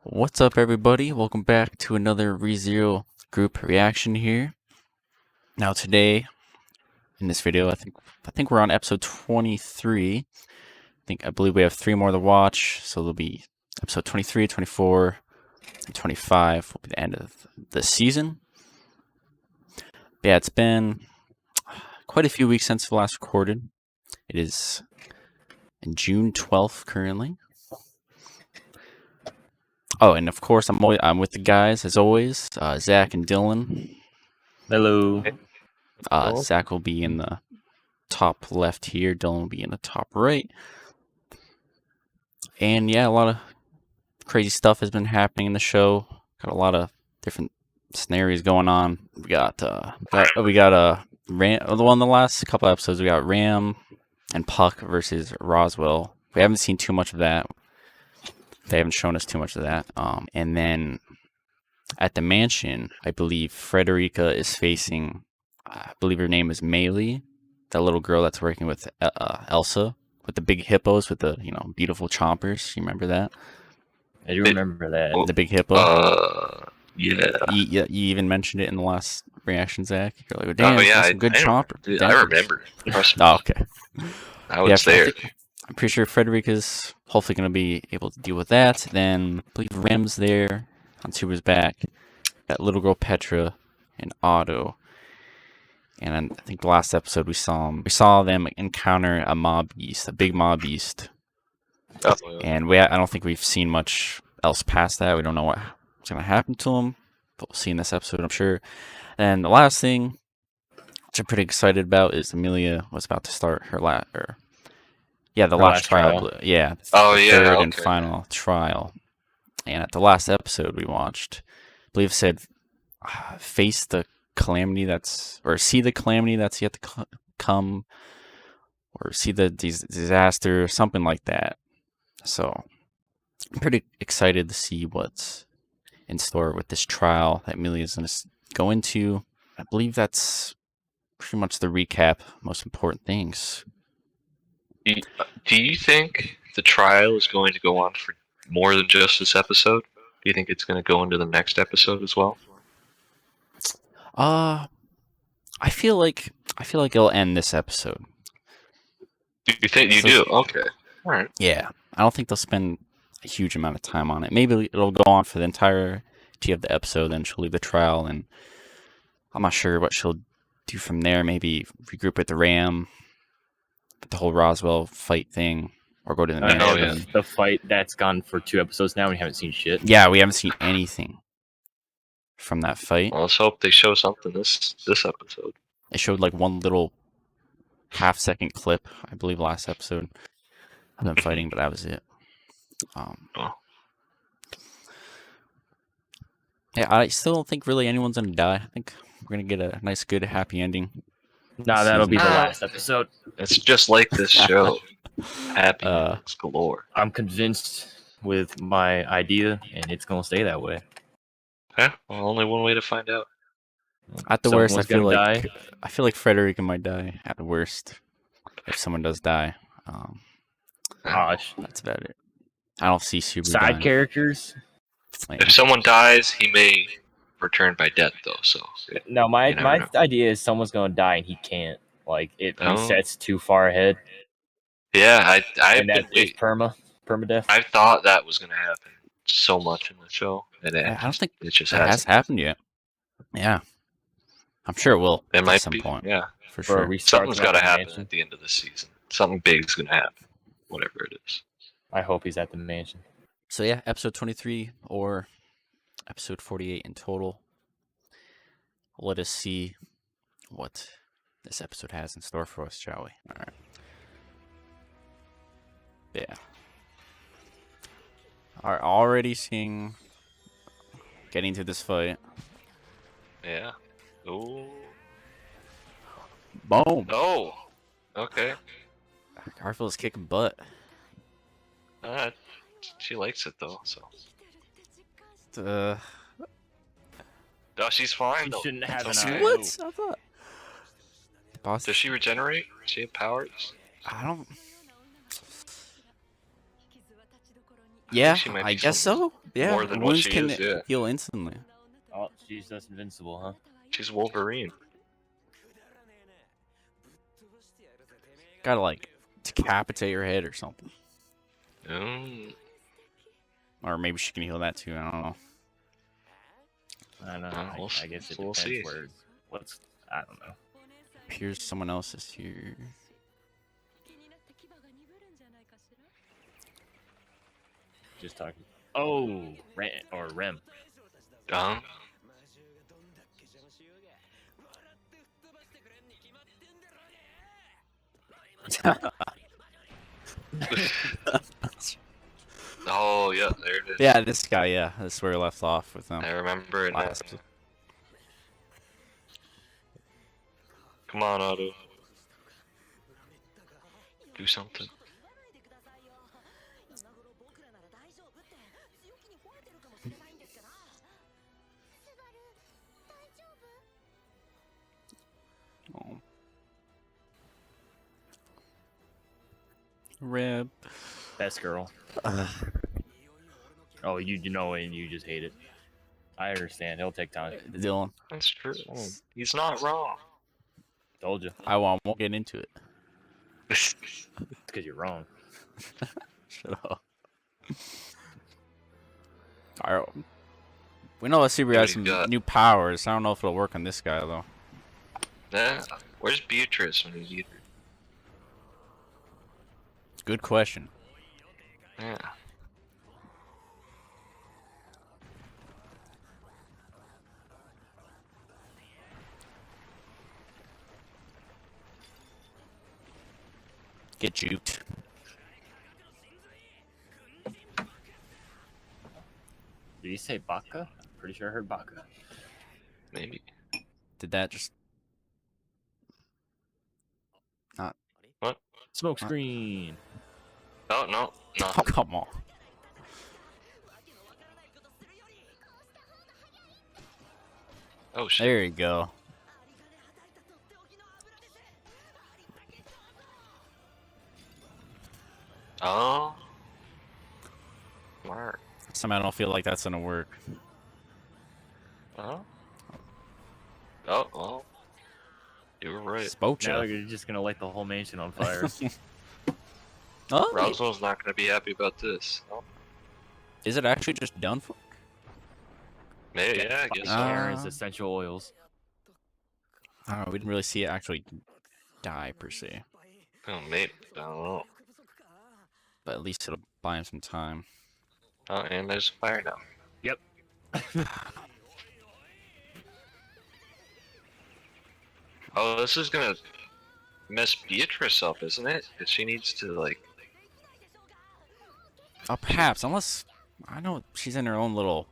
What's up, everybody? Welcome back to another ReZero group reaction here. Now, today in this video, I think we're on episode 23. I believe we have 3 more to watch, so there'll be episode 23, 24, and 25 will be the end of the season. But yeah, it's been quite a few weeks since we last recorded. It is in June 12th currently. Oh, and of course, I'm with the guys as always, Zach and Dylan. Hello. Zach will be in the top left here. Dylan will be in the top right. And yeah, a lot of crazy stuff has been happening in the show. Got a lot of different scenarios going on. We got Ram. Well, in the last couple episodes, we got Ram and Puck versus Roswaal. We haven't seen too much of that. They haven't shown us too much of that. And then at the mansion, I believe Frederica is facing. I believe her name is Meili, that little girl that's working with Elsa, with the big hippos with the beautiful chompers. You remember that? I do remember that. The big hippo. Yeah. You even mentioned it in the last reaction, Zach. You're like, oh, damn, some good chomper. Dude, I remember. Oh, okay. I was there. I'm pretty sure Frederica's hopefully going to be able to deal with that. Then I believe Ram's there on Super's back. Got little girl Petra and Otto. And I think the last episode we saw them encounter a mob beast, a big mob beast. Oh, and I don't think we've seen much else past that. We don't know what's going to happen to them, but we'll see in this episode, I'm sure. And the last thing, which I'm pretty excited about, is Emilia was about to start her last trial. Yeah. Third and final trial. And at the last episode we watched, I believe it said, face the calamity see the calamity that's yet to come, or see the disaster, or something like that. So I'm pretty excited to see what's in store with this trial that Emilia is going to go into. I believe that's pretty much the recap, most important things. Do you think the trial is going to go on for more than just this episode? Do you think it's going to go into the next episode as well? I feel like it'll end this episode. Do you think you do? Okay. All right. Yeah. I don't think they'll spend a huge amount of time on it. Maybe it'll go on for the entirety of the episode, then she'll leave the trial, and I'm not sure what she'll do from there. Maybe regroup with the Ram, with the whole Roswaal fight thing, or go to the mansion. The fight that's gone for 2 episodes now. We haven't seen shit. Yeah, we haven't seen anything from that fight. Well, let's hope they show something this episode. They showed like one little half-second clip, I believe, last episode of them fighting, but that was it. Yeah, I still don't think really anyone's gonna die. I think we're gonna get a nice, good, happy ending. Nah, that'll be the last episode. It's just like this show. Happiness galore. I'm convinced with my idea, and it's gonna stay that way. Yeah, well, only one way to find out. At the worst, I feel like Frederica might die. At the worst, if someone does die, that's about it. I don't see Super side characters. If someone dies, he may return by death, though. So no, my idea is someone's gonna die and he can't. Like it resets too far ahead. Yeah, and that's permadeath. I thought that was gonna happen so much in the show, and I don't think it just has happened yet. Yeah, I'm sure it will at some point. Yeah, for sure. Something's got to happen at the end of the season. Something big's gonna happen, whatever it is. I hope he's at the mansion. So yeah, episode 23 or episode 48 in total. Let us see what this episode has in store for us, shall we? All right. Yeah. Are already seeing getting to this fight. Yeah. Oh. Boom. Oh. Okay. Garfield's kicking butt. She likes it though, so. No, she's fine. She shouldn't have an eye. What? I thought. Boss. Does she regenerate? Does she have powers? I don't. Yeah, she might I be guess something so. Yeah, more than what wounds she can is, yeah. heal instantly. Oh, she's just invincible, huh? She's Wolverine. Gotta like decapitate her head or something. Or maybe she can heal that too. I don't know. I don't know. I guess it we'll depends see. where. I don't know. Appears someone else is here. Just talking. Oh, Rem. Oh yeah, there it is. Yeah, this guy. Yeah, that's where we left off with him. I remember it now. Last episode. Come on, Otto. Do something. Oh. Rib. Best girl. Oh, you know it and you just hate it. I understand. It'll take time. Dylan. That's true. He's not wrong. Told you. I won't get into it. It's because you're wrong. Shut up. Alright. We know that Subaru has some new powers. I don't know if it'll work on this guy though. Where's Beatrice when you need her? Good question. Yeah. Get juked. Did he say Baka? I'm pretty sure I heard Baka. Maybe. Did that just not? What? Smoke screen. Oh no, no. Oh, come on. Oh shit. There you go. Oh. Smart. Somehow I don't feel like that's gonna work. Oh. Oh well. You were right. Spocha. Now you're just gonna light the whole mansion on fire. Oh, Roswell's not gonna be happy about this. Oh. is it actually just done for? Maybe, yeah, I guess so. Aaron's essential oils. I don't know. We didn't really see it actually die per se, Oh, maybe. I don't know. but at least it'll buy him some time. Oh, and there's fire now. Yep. Oh, this is gonna mess Beatrice up, isn't it? Because she needs to, like... Oh, perhaps. Unless I know she's in her own little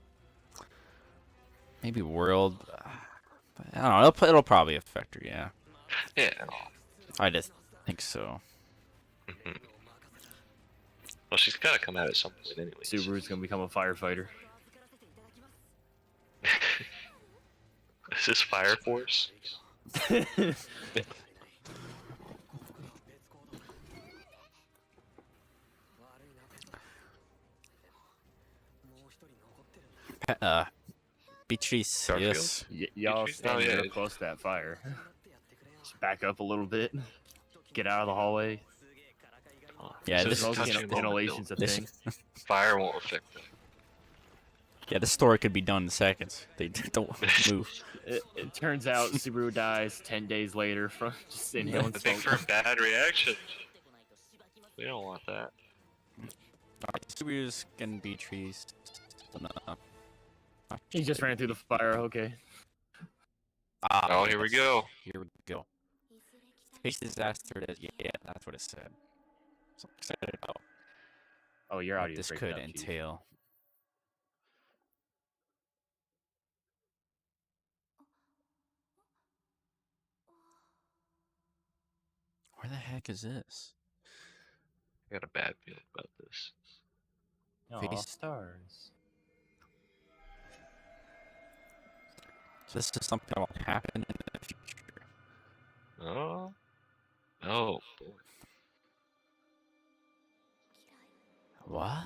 maybe world. But I don't know. It'll probably affect her. Yeah. Yeah. I just think so. Well, she's gotta come out at some point anyway. Subaru's gonna become a firefighter. Is this Fire Force? Beatrice, Garfield? yes. Y'all Beatrice? stand Oh, yeah. real close to that fire. Just back up a little bit. Get out of the hallway. Yeah, So this it's a touching moment, Inhalation's a this- thing. Fire won't affect them. Yeah, this story could be done in seconds. They don't move. It turns out Subaru dies 10 days later from just inhaling I think smoke. for a bad reaction. We don't want that. Subaru's getting Beatrice. No. He just ran through the fire, okay. Oh, here we go. Here we go. Face disaster. Yeah, that's what it said. So I'm excited about Oh, your what audio's this breaking could up, Chief. entail. Where the heck is this? I got a bad feeling about this. Aw, Face- stars. So this is something that will happen in the future. Oh. Oh, boy. What?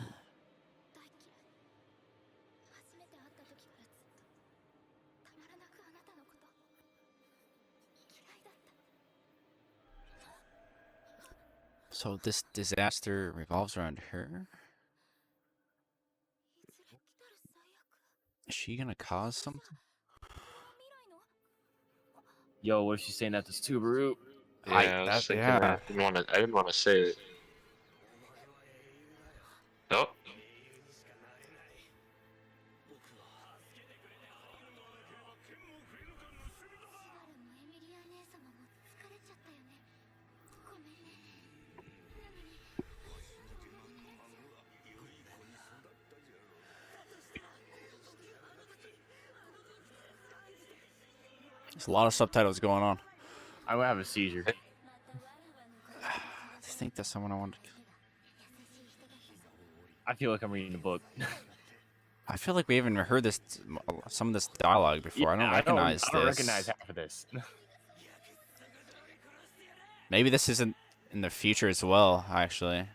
So this disaster revolves around her? Is she gonna cause something? Yo, what if she's saying that to Subaru? Yeah, I was thinking that. I didn't want to say it. Oh. There's a lot of subtitles going on. I would have a seizure. I think that's someone I wanted to... I feel like I'm reading a book. I feel like we haven't heard some of this dialogue before. Yeah, I don't recognize this. I don't recognize half of this. Maybe this isn't in the future as well, actually.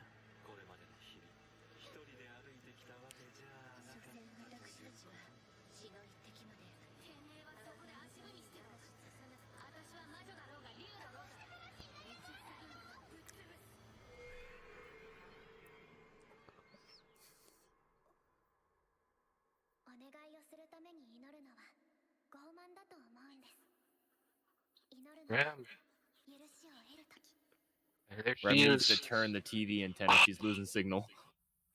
Yeah. There she Rem needs is. to turn the TV antenna. She's losing signal.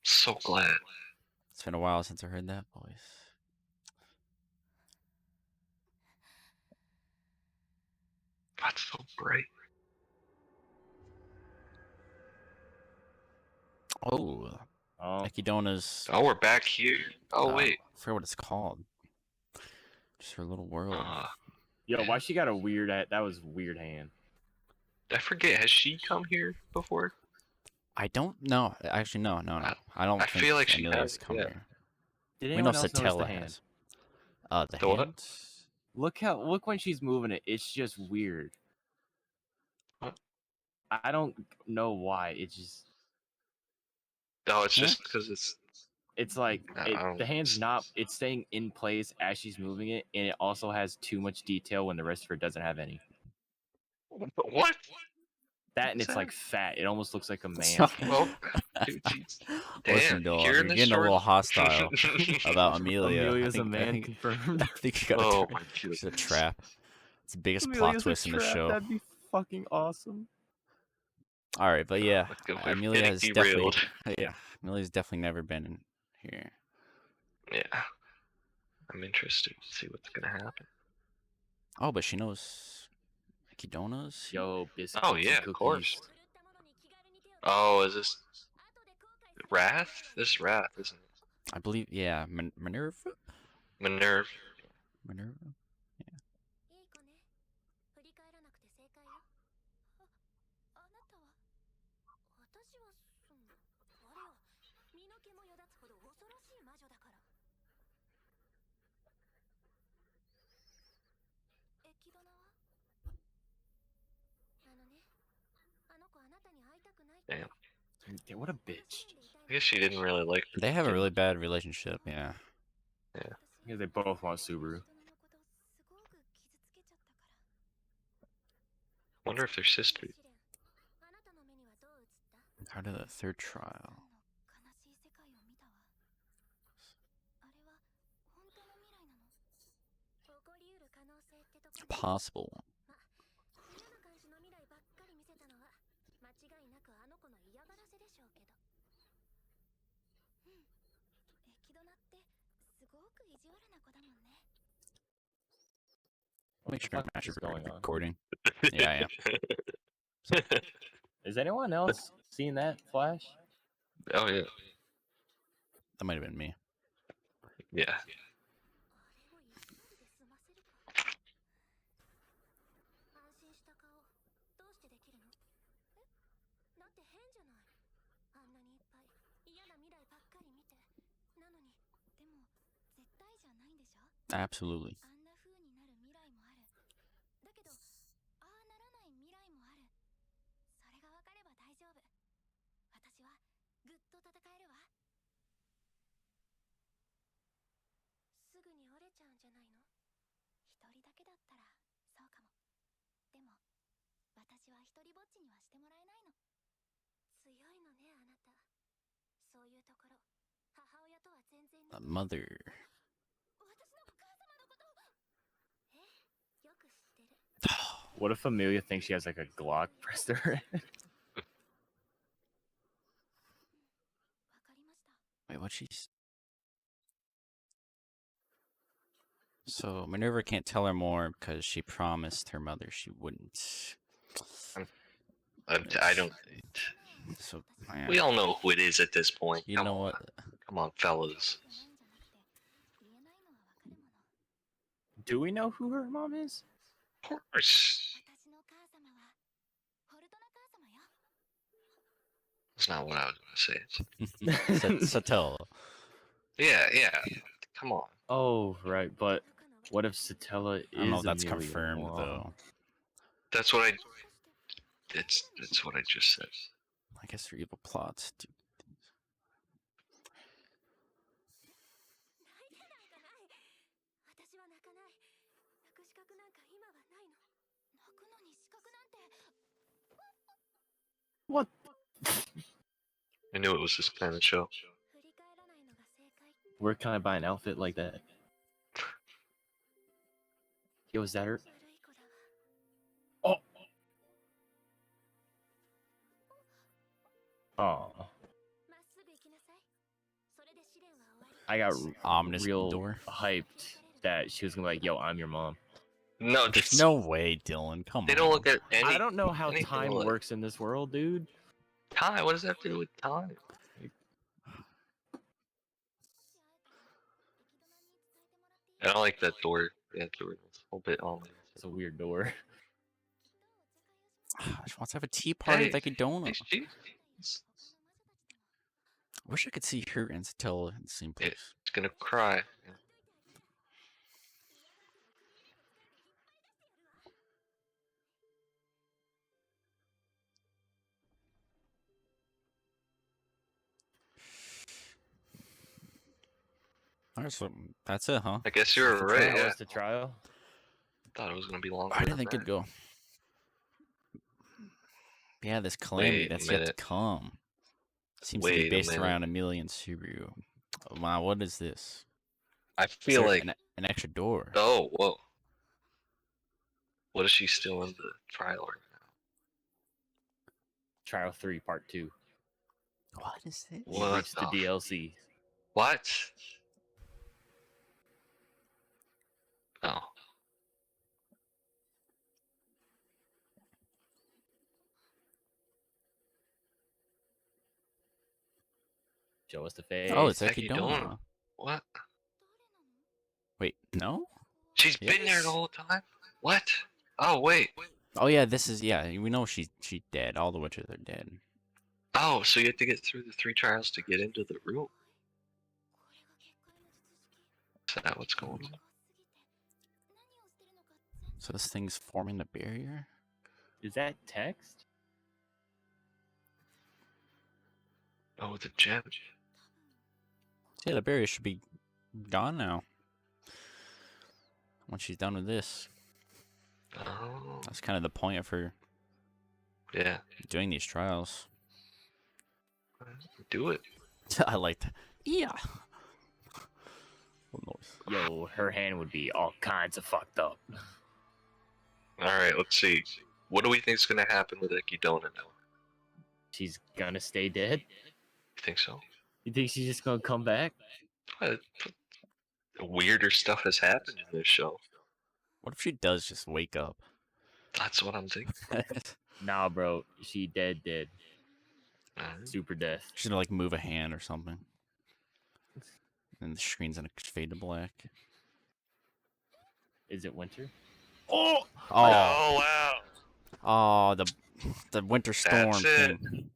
So glad. It's been a while since I heard that voice. That's so bright. Oh. Ekidona's... Oh, we're back here. Oh, wait. I forget what it's called. Just her little world. Yo, why she got a weird... That was weird hand. I forget. Has she come here before? I don't know. Actually, no. I don't think feel like she Emilia's has, come yeah. here. Did We anyone know else notice the Satella hand? has. The what? hand? Look when she's moving it. It's just weird. What? I don't know why. It's just... No, it's just because It's like the hand's it's- not. It's staying in place as she's moving it, and it also has too much detail when the rest of her doesn't have any. What? That and it's like fat. It almost looks like a man. Well, dude, geez. Listen, Damn, Dole, you're you're in this getting a story? little hostile about Emilia. Amelia's a man confirmed. I think you gotta Oh turn. my She's a goodness. trap. It's the biggest plot Amelia's a twist in the trap. show. That'd be fucking awesome. All right, but yeah, We're Emilia getting has derailed. Emilia's definitely never been in here. Yeah. I'm interested to see what's gonna happen. Oh, but she knows Ekidona's. Yo, biscuits Oh yeah, and of cookies. course. Oh, is this Wrath? This is Wrath, isn't it? I believe, yeah, Minerva. Minerva. Minerva. Yeah. Damn. What a bitch. I guess she didn't really like her. They have a really bad relationship. Yeah. Yeah. Because they both want Subaru. Wonder if they're sisters. How did the third trial? Possible. Make sure I'm actually recording. Yeah. Is anyone else seeing that flash? Oh yeah. That might have been me. Yeah. Absolutely. A mother. What if Emilia thinks she has like a Glock pressed to her head? Wait, what she's... So Minerva can't tell her more because she promised her mother she wouldn't. I don't. So yeah. We all know who it is at this point. You know what? Come on, fellas. Do we know who her mom is? Of course. That's not what I was gonna say. Satel. Yeah. Come on. Oh, right. But what if Satella is I don't know if that's Emilia's confirmed mom? though. That's what I. It's what I just said. I guess her evil plots. What? I knew it was this kind of show. Where can I buy an outfit like that? Yo, is that her? Oh. Oh. I got Ominous real door. hyped that she was gonna be like, "Yo, I'm your mom." No, There's no way, Dylan. Come on. They don't look at any. I don't know how anything time like- works in this world, dude. Time? What does that have to do with time? I don't like that door. That door is a little bit ominous. It's a weird door. I just want to have a tea party with like a donut. She's Wish I could see her and Satella in the same place. gonna cry. Alright, so that's it, huh? I guess you're right. That Yeah. was the trial. Thought it was gonna be longer. I didn't than think it'd that. go. Yeah, this calamity Wait a that's yet to minute. come seems to Wait be a based minute. around Emilia and Subaru. Wow, what is this? I Is feel there like. an extra door. Oh, whoa. What is she still in the trial right now? Trial 3, Part 2. What is this? She What breached the the DLC. What? Oh. Show us the face. Oh, it's Ekidona. Ekidona. What? Wait, no? She's been there Yes. the whole time? What? Oh, wait. Oh yeah, this is we know she's dead. All the witches are dead. Oh, so you have to get through the 3 trials to get into the room. Is that what's going on? So this thing's forming a barrier? Is that text? Oh, the gem. Yeah, the barrier should be gone now. Once she's done with this. Oh. That's kind of the point of her Yeah. doing these trials. Do it. I like that. Yeah. What noise? Yo, her hand would be all kinds of fucked up. Alright, let's see. What do we think is going to happen with Ekidona now? She's gonna stay dead? You think so? You think she's just gonna come back? Weirder stuff has happened in this show. What if she does just wake up? That's what I'm thinking. Nah, bro. She dead. Super death. She's gonna like move a hand or something. And the screen's gonna fade to black. Is it winter? Oh! Oh, wow. Oh, the winter storm That's it. thing.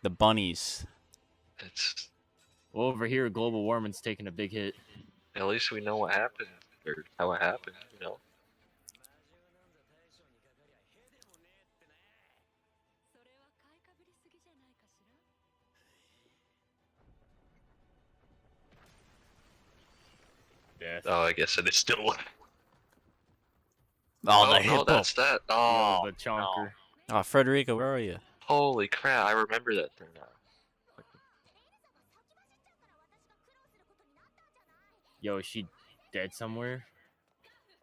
The bunnies. It's Well, over here, global warming's taking a big hit. at least we know what happened or how it happened, you know. Death. Oh, I guess it is still. Oh, the no, hippo. that's that. Oh, the chonker. Oh, Frederica, where are you? Holy crap! I remember that thing now. Yo, is she dead somewhere?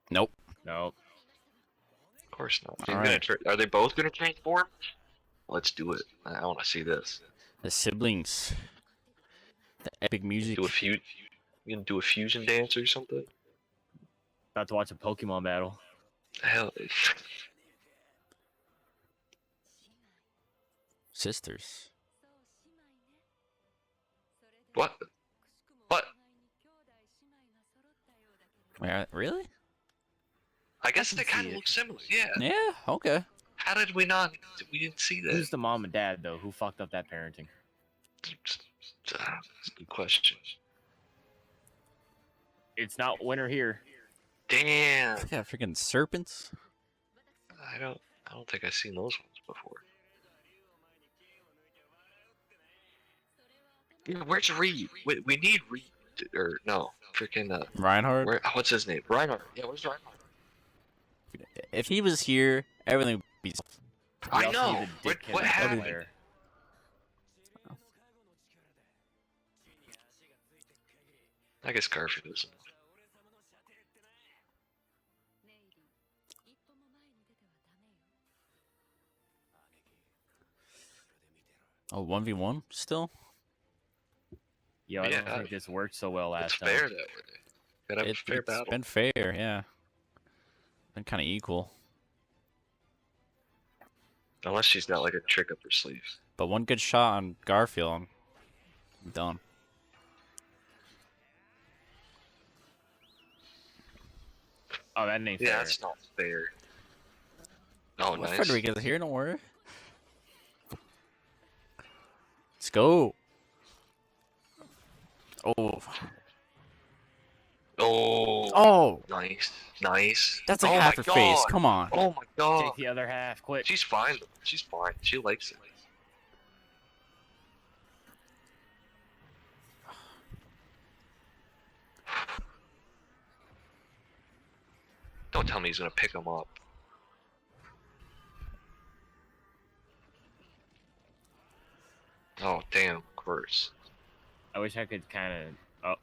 Nope. Nope. Of course not. She's All gonna. right. Are they both gonna transform? Let's do it. I want to see this. The siblings. The epic music. You gonna do a fusion dance or something? About to watch a Pokemon battle. The hell. Sisters. What? What? Yeah, really? I guess can they kind see of it. look similar. Yeah. Yeah. Okay. How did we not? We didn't see that. Who's the mom and dad though? Who fucked up that parenting? That's a good question. It's not winter here. Damn. Yeah, freaking serpents. I don't think I've seen those ones before. Yeah, where's Reed? We need Reed. Or no, freaking Reinhardt. what's his name? Reinhardt. Yeah, where's Reinhardt? If he was here, everything would be. I also know. need a dickhead What as a happened? player. I guess Garfield isn't. Oh, 1v1 still? Yo, I Yeah, don't think this worked so well It's last time. fair that way. Gotta have a fair It's battle. been fair, yeah. Been kind of equal. Unless she's got like a trick up her sleeve. But one good shot on Garfield, I'm done. Oh, that ain't Yeah, fair. that's not fair. Oh, Well, nice. Frederick is here, don't worry. Let's go. Oh. Oh, Oh! nice. That's like oh half my her face. God. Come on. Oh my God. Take the other half, quick. She's fine. She's fine. She likes it. Don't tell me he's gonna pick him up. Oh damn, of course. I wish I could kind of.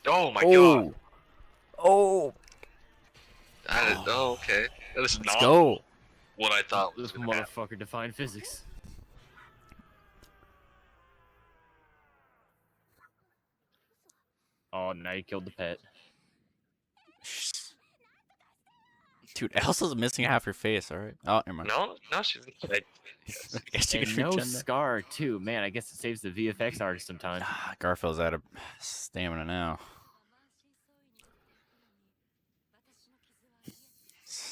Oh my God. Oh! Oh, okay. That is Let's not go. what I thought was This gonna happen. motherfucker defined physics. Oh, now you killed the pet. Dude, Elsa's missing half her face, alright? Oh, never mind. No, she's dead. I guess you And could no regen that. scar, too. Man, I guess it saves the VFX artist some time. Ah, Garfield's out of stamina now.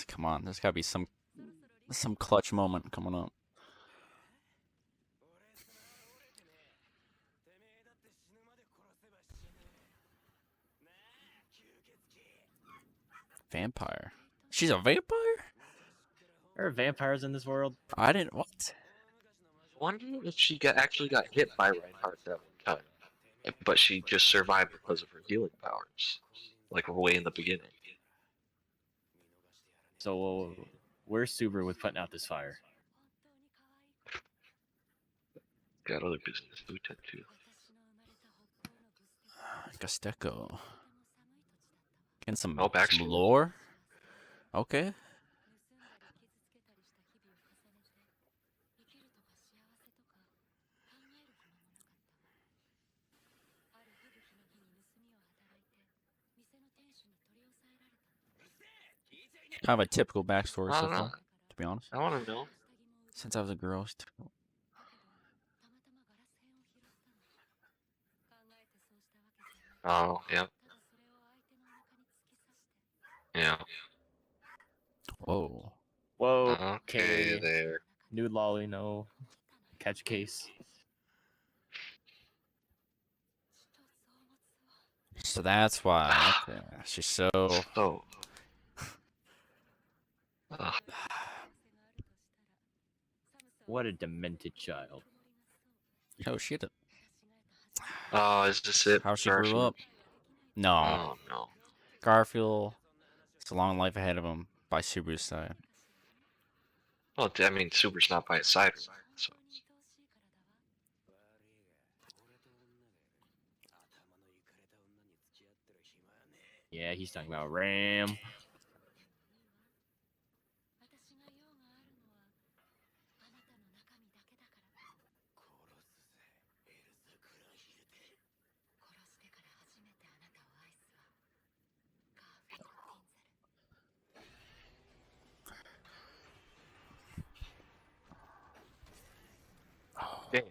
Come on, there's gotta be some clutch moment coming up. Vampire. She's a vampire? There are vampires in this world. I didn't. What? I wonder if she actually got hit by Reinhardt that one time, but she just survived because of her healing powers, like way in the beginning. So, where's Subaru with putting out this fire? Got other business to attend to. Gasteco. Getting some, Oh, backstory. some lore. Okay. Kind of a typical backstory I so don't know. far, to be honest. I want to know. Since I was a girl, it's typical. Oh, yeah. Yeah. Whoa. Whoa. Okay, there. Nude lolly, no. Catch case. So that's why. Okay. She's so. So. What a demented child. Oh, she had a. Oh, is this it? How she grew Garfield? up. No. Oh, no. Garfield. It's a long life ahead of him by Subaru's side. Well, I mean, Super's not by his side, so. Yeah, he's talking about Ram. Damn.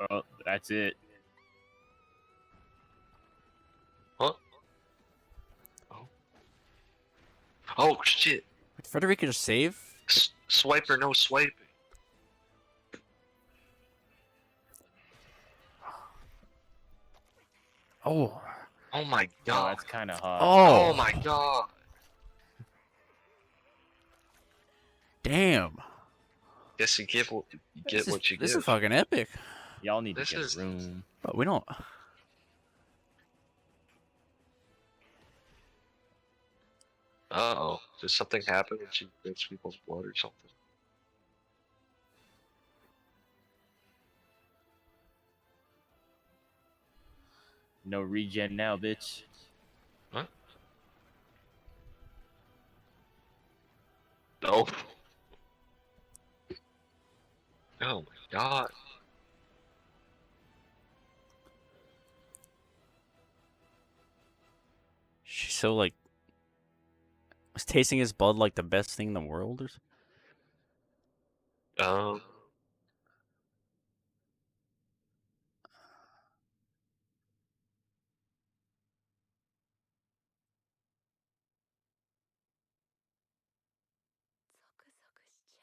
Oh, that's it. Huh? Oh. Oh shit! Did Frederica just save? Swipe or no swiping? Oh. Oh my Oh, god! that's kind of hot. Oh Oh. my god! Damn. Guess you get what you This give. is fucking epic. Y'all need This to get is- a room. But we don't. Uh-oh. Does something happen when she drinks people's blood or something? No regen now, bitch. What? No. Oh my god. She's so like. Was tasting his blood like the best thing in the world or something?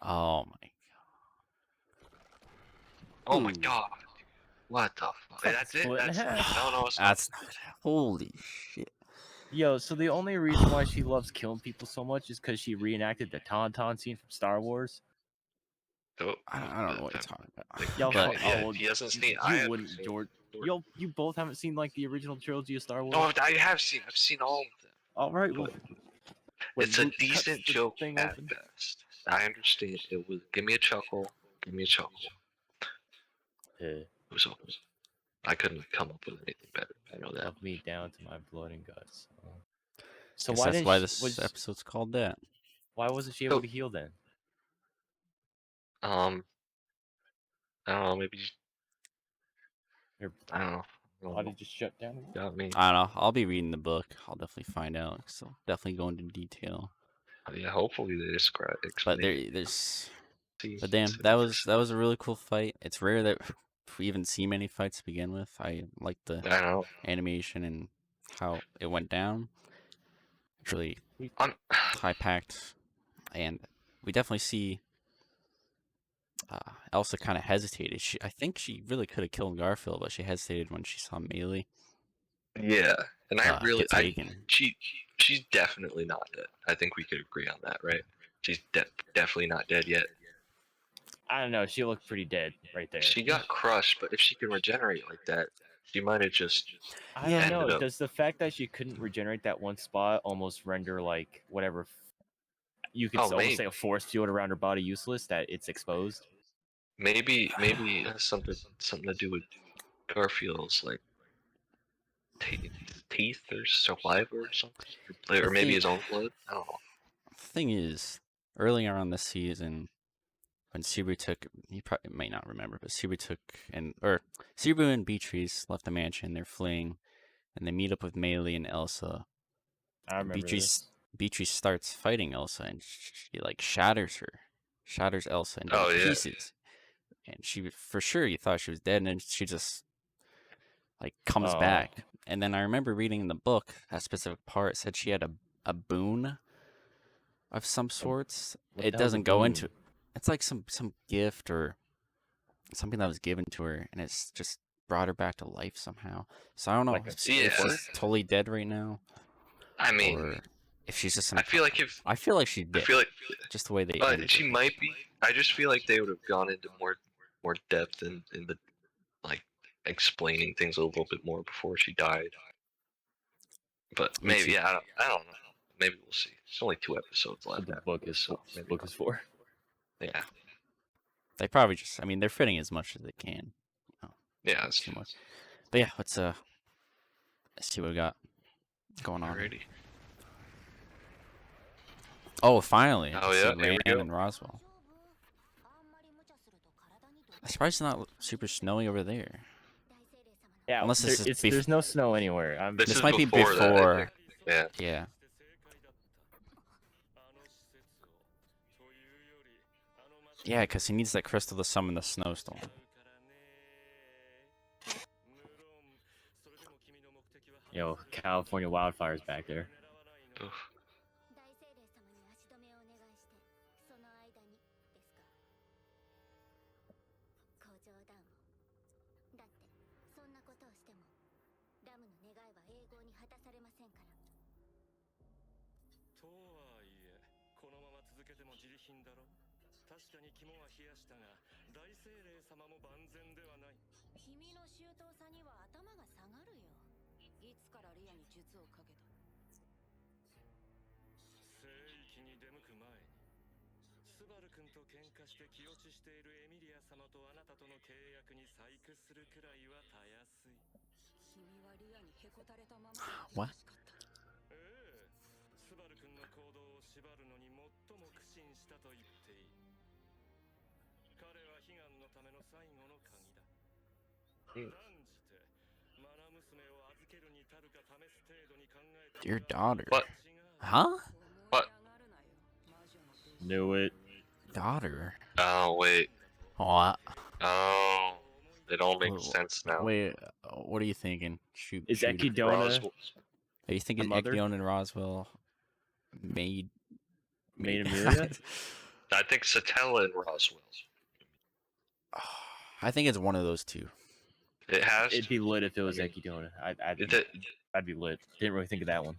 Oh my. Oh my Ooh. god. What the fuck? That's it? Split in That's half. no, it's not. That's not. Holy shit. Yo, so the only reason why she loves killing people so much is because she reenacted the Tauntaun scene from Star Wars. I don't know what you're talking about. Y'all, But yeah, he hasn't seen. I you haven't wouldn't, seen George. George. Yo, you both haven't seen like the original trilogy of Star Wars. No, I have seen. I've seen all of them. All right, well, when It's a Luke cuts decent the joke thing at open. best. I understand. It was give me a chuckle. Give me a chuckle. It was okay. I couldn't come up with anything better. I know that. Love me down to my blood and guts. So guess why that's didn't why she, this episode's called that. why wasn't she able to heal then? I don't know. Maybe Her I don't know. body just shut down. Got me. I don't know. I'll be reading the book. I'll definitely find out. So definitely go into detail. Yeah, hopefully they describe. But there's. But damn, that was a really cool fight. It's rare that we even see many fights to begin with. I like the I know. animation and how it went down. It's really high packed, and we definitely see Elsa kind of hesitated. I think she really could have killed Garfield, but she hesitated when she saw Meili. Yeah, and Get taken. She's definitely not dead. I think we could agree on that, right? She's definitely not dead yet. I don't know. She looked pretty dead right there. She got crushed, but if she can regenerate like that, she might have just. I don't know. Does the fact that she couldn't regenerate that one spot almost render like whatever you could almost say a force field around her body useless? That it's exposed. Maybe it has something to do with Garfield's like teeth or saliva or something, or maybe his own blood. I don't know. The thing is, earlier on this season, when Subaru took, you probably might not remember, but Subaru and Beatrice left the mansion. They're fleeing, and they meet up with Meili and Elsa. I remember this. Beatrice starts fighting Elsa, and she like shatters Elsa into pieces. And she, for sure, you thought she was dead, and then she just like comes back. And then I remember reading in the book that specific part said she had a boon of some sorts. It doesn't go into. It's like some gift or something that was given to her, and it's just brought her back to life somehow. So I don't know if she's totally dead right now. I mean, or if she's just. I feel like she's dead. I feel like just the way they. She might be. I just feel like they would have gone into more depth in the explaining things a little bit more before she died. But Me maybe too. I don't know. Maybe we'll see. It's only 2 episodes left. What the book is so for. Book is for. Yeah. They probably just. I mean, they're fitting as much as they can. Yeah. Not too much. But yeah, let's see what we got going on. Alrighty. Oh, finally! Oh, I yeah, see here we Rand go. and Roswaal. I'm surprised it's not super snowy over there. Yeah, Unless this is there's no snow anywhere. This is might be before that, I before. think. Yeah. Yeah. Yeah, because he needs that crystal to summon the snowstorm. Yo, California wildfires back there. Oof. What? Dear daughter. What? Huh? What? Knew it. Daughter. Oh, wait. What? Oh. It all makes sense now. Wait, what are you thinking? Shoot. Is shoot it. Echidona Are you thinking mother? Echidona and Roswaal made Emilia? I think Satella and Roswaal. I think it's one of those two. It has. It'd be lit if it was Echidona. I'd be lit. Didn't really think of that one.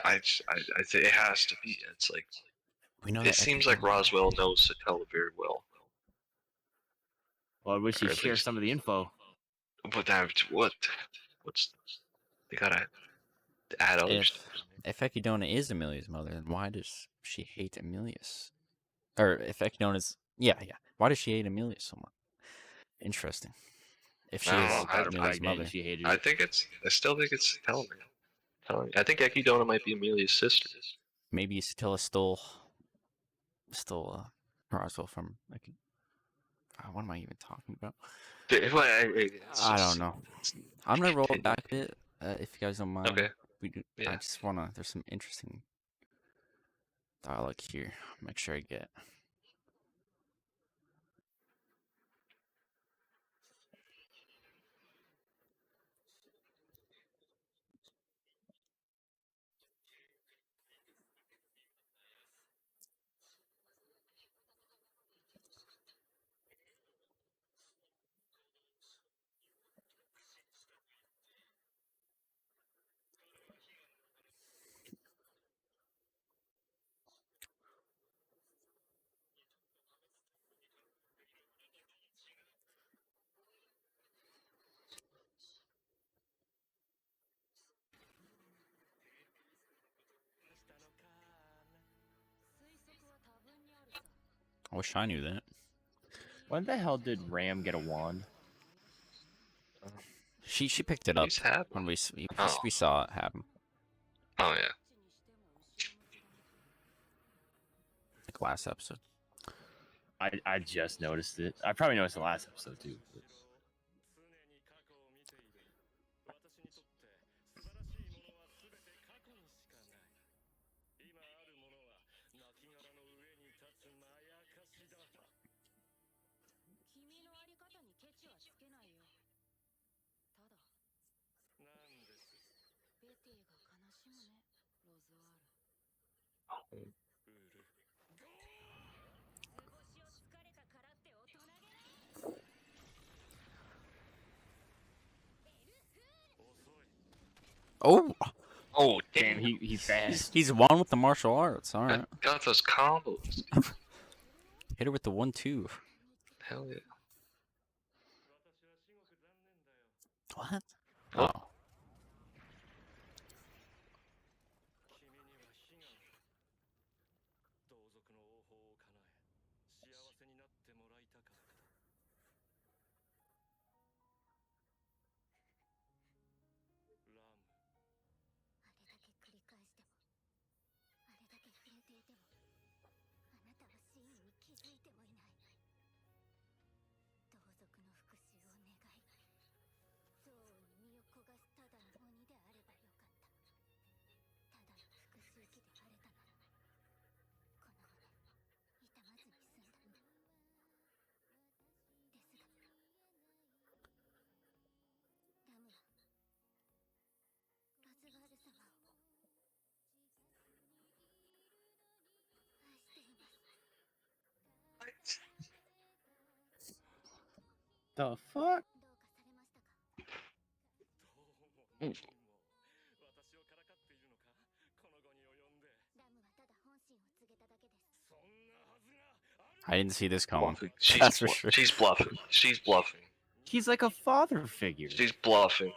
I'd say it has to be. It's like We know it that seems like Echidona- Roswaal knows Satella very well. Well, I wish Or you'd at share least- some of the info. But that what's they gotta add other stuff. If Echidona is Emilia's mother, then why does she hate Emilias? Or if Echidona's yeah. Why does she hate Emilia so much? Interesting. If she I don't is know, I- Emilia's mother, She hated I it. think I still think it's Satella, man. I think Echidona might be Emilia's sister. maybe Satella stole Roswaal from like. What am I even talking about? I don't know. I'm gonna roll it back a bit, if you guys don't mind. Okay. I just wanna. There's some interesting dialogue here. Make sure I get. I wish I knew that. When the hell did Ram get a wand? She picked it up He's had when one. we saw it happen. Oh yeah. Like last episode. I just noticed it. I probably noticed the last episode too. But... Oh, Damn, he's fast. he's one with the martial arts. All right, Got those combos. hit her with the 1-2. Hell yeah. What? Oh. Oh. The fuck? I didn't see this coming. She's That's for sure. She's bluffing. She's bluffing. He's like a father figure. She's bluffing.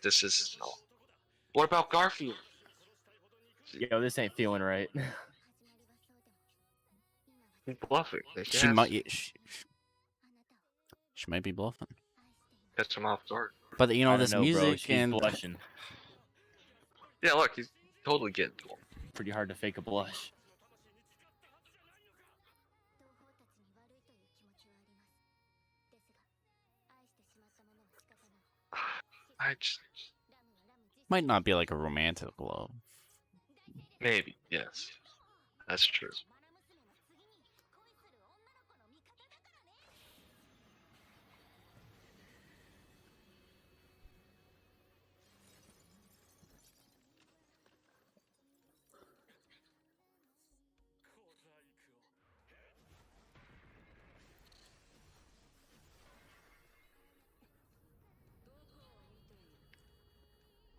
This is no. What about Garfield? Yo, this ain't feeling right. She's bluffing. She might be bluffing. Catch him off guard. But you know, I this don't know, bro. music She's and blushing. Yeah, look, he's totally getting to him. Pretty hard to fake a blush. I just might not be like a romantic love. maybe yes, that's true.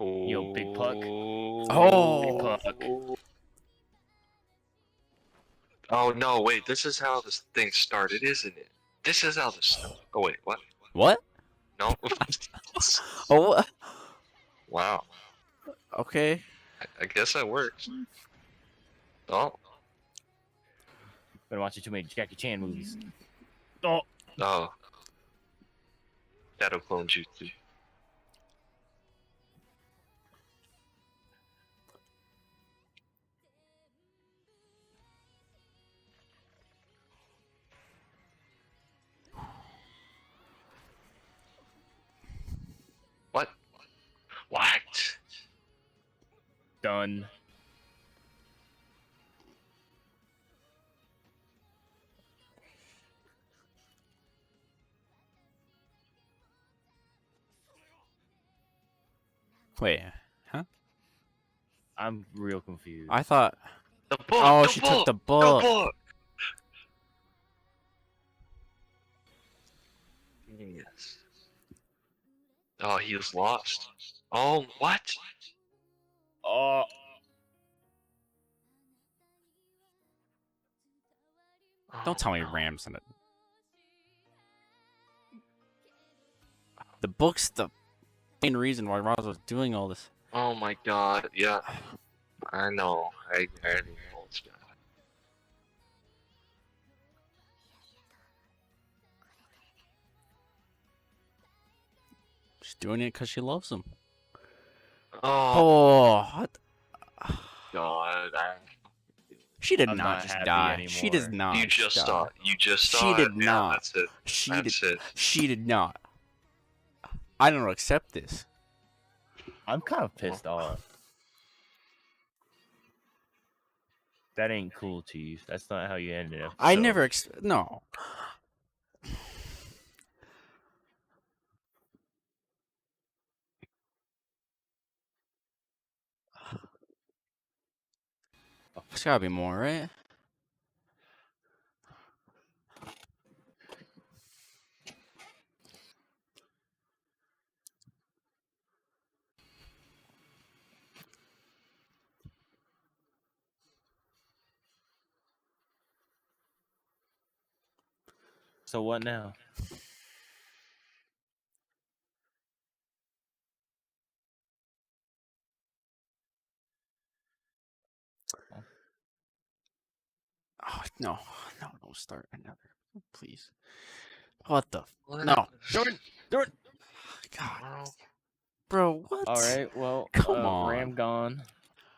Yo, big puck. Oh. Big puck. Oh no! Wait, this is how this thing started, isn't it? This is how this. Oh wait, what? What? No. Oh. What? Wow. Okay. I guess that works. Oh. Been watching too many Jackie Chan movies. Oh. Oh. Shadow clone jutsu. What? What? Done. Wait. Huh? I'm real confused. I thought. The book. Oh, the she book, took the book. The book. Yes. Oh, he was lost. Oh, what? Oh. Don't tell me no. Ram's in it. The book's the main reason why Roz was doing all this. Oh my god, yeah. I know. I already know it's bad. She's doing it because she loves him. Oh, What? god. She did I'm not not just happy die. She does anymore. not. You just die. saw it. You just She saw it. did Yeah, not. that's it. She That's did. it. She did not. I don't accept this. I'm kind of pissed off. That ain't cool, Chief. That's not how you end it. I never. No. There's gotta be more, right? So what now? Oh no, don't start another, please. What the? No, Jordan. God, bro, what? All right, well, Come on. Ram gone.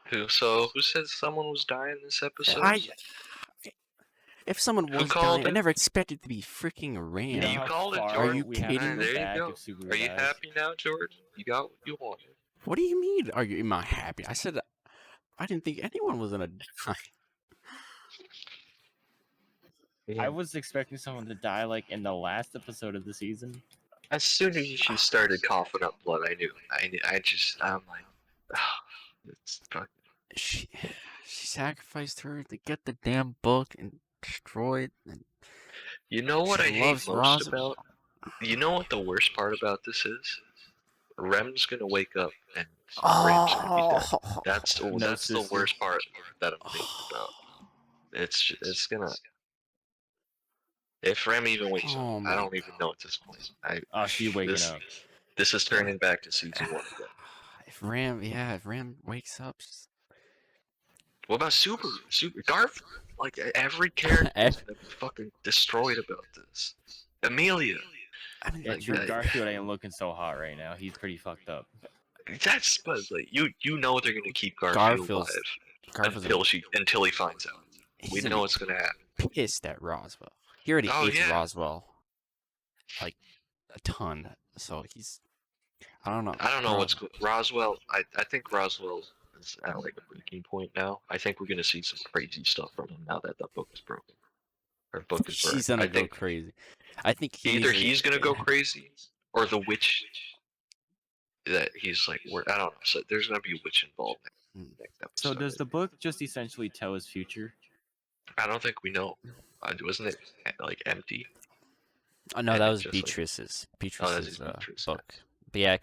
Who said someone was dying this episode? If someone was dying, I never expected to be freaking Ram. You know how called it, far Jordan. Are you we have to kidding go me? There you back go. if Subaru Are you dies? happy now, Jordan? You got what you wanted. What do you mean? Am I happy? I said I didn't think anyone was gonna die. I was expecting someone to die like in the last episode of the season. As soon as she started coughing up blood, I knew. I'm like, oh, it's fucking. She sacrificed her to get the damn book and destroy it. And you know what I hate most about? You know what the worst part about this is? Rem's gonna wake up and Ram's gonna be dead. That's the worst part that I'm thinking about. It's gonna. If Rem even wakes up, I don't even know at this point. She waking up. This is turning back to season 1 again. If Ram wakes up. What about Super Garfield? Like every character is gonna be fucking destroyed about this. Emilia. I mean, Garfield ain't looking so hot right now. He's pretty fucked up. But like you know they're gonna keep Garfield alive until he finds out. We know it's gonna happen. Pissed at Roswaal. He already hates Roswaal like a ton. So he's I don't know what's Roswaal. I think Roswaal is at like a breaking point now. I think we're gonna see some crazy stuff from him now that the book is broken. Or book is burned. He's gonna go crazy. I think he's gonna go crazy, or the witch. That he's like, I don't know. So there's gonna be a witch involved next episode. So does the book just essentially tell his future? I don't think we know. Wasn't it like empty? Oh no, that was Beatrice's book. But yeah,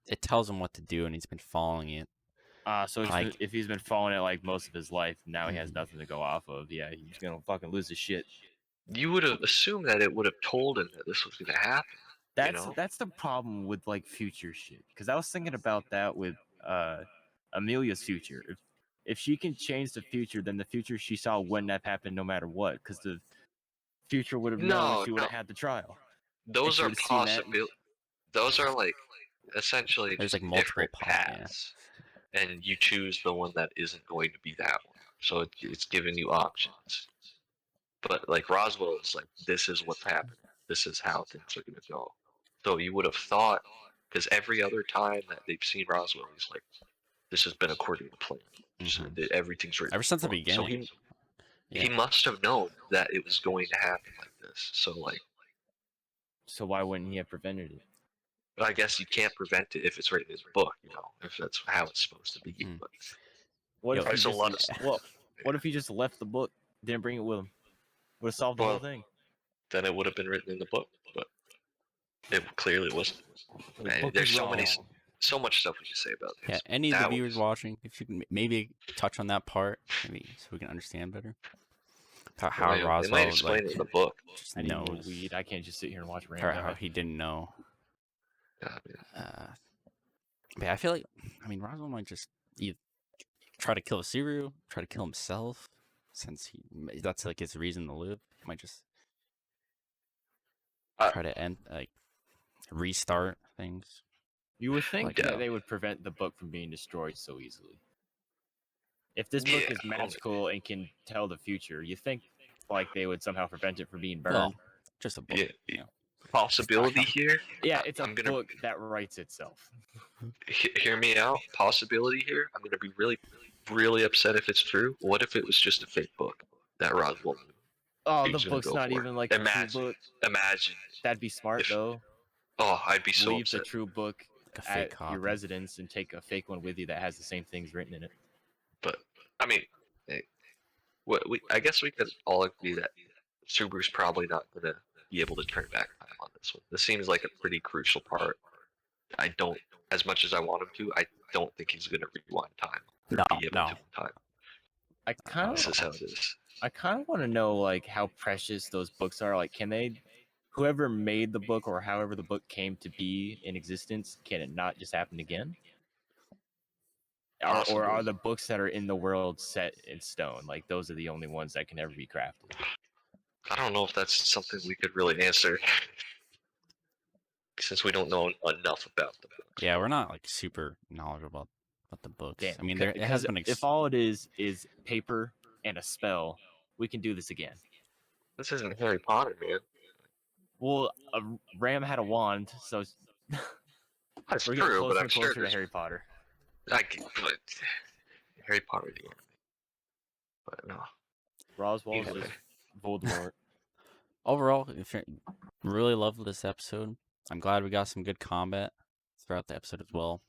it tells him what to do, and he's been following it. So if he's been following it like most of his life, now he has nothing to go off of. Yeah, he's gonna fucking lose his shit. You would have assumed that it would have told him that this was gonna happen. That's the problem with like future shit. Because I was thinking about that with Emilia's future. If she can change the future, then the future she saw wouldn't have happened no matter what. Because the future would have known she would have had the trial. Those are possibilities. Those are like essentially there's just like multiple paths, and you choose the one that isn't going to be that one. So it's giving you options. But like Roswaal is like, this is what's happening. This is how things are going to go. So you would have thought, because every other time that they've seen Roswaal, he's like, this has been according to plan. So everything's written. Ever since the beginning. So he must have known that it was going to happen like this. So why wouldn't he have prevented it? But I guess you can't prevent it if it's written in the book, if that's how it's supposed to be. But what if he just left the book, didn't bring it with him? Would have solved the whole thing. Then it would have been written in the book, but it clearly wasn't. There's so much stuff we can say about this. Yeah, any of the viewers watching, if you can maybe touch on that part, maybe so we can understand better. How Roswaal they might explain it in the book. I need more weed. I can't just sit here and watch Ram. Or how he didn't know. But I feel like, Roswaal might just either try to kill a serial, try to kill himself, since that's like his reason to live. He might just try to restart things. You would think that they would prevent the book from being destroyed so easily. If this book is magical and can tell the future, you think like they would somehow prevent it from being burned. Well, just a book. Yeah. Possibility here. Yeah, it's a book that writes itself. Hear me out. Possibility here. I'm gonna be really, really upset if it's true. What if it was just a fake book that Roswaal knew? Oh, the book's not even like a true book. Imagine. That'd be smart though. Oh, I'd be so upset. Leave the true book at your residence and take a fake one with you that has the same things written in it. But I guess we could all agree that Subaru's probably not gonna be able to turn back time on this one. This seems like a pretty crucial part. I don't, as much as I want him to, I don't think he's gonna rewind time. No. Time. This is how it is. I kind of want to know like how precious those books are. Like, can they, whoever made the book or however the book came to be in existence, can it not just happen again? or are Possibly. the books that are in the world set in stone? Like those are the only ones that can ever be crafted. I don't know if that's something we could really answer since we don't know enough about the books. Yeah, we're not like super knowledgeable about the books. Damn, I mean, there it has been. if all it is paper and a spell, we can do this again. This isn't Harry Potter, man. Well, Ram had a wand, so That's we're getting true, but closer I'm and sure closer to there's Harry Potter. but Harry Potter the anime. But no. Roswaal Yeah, is man. Voldemort. Overall, really loved this episode. I'm glad we got some good combat throughout the episode as well.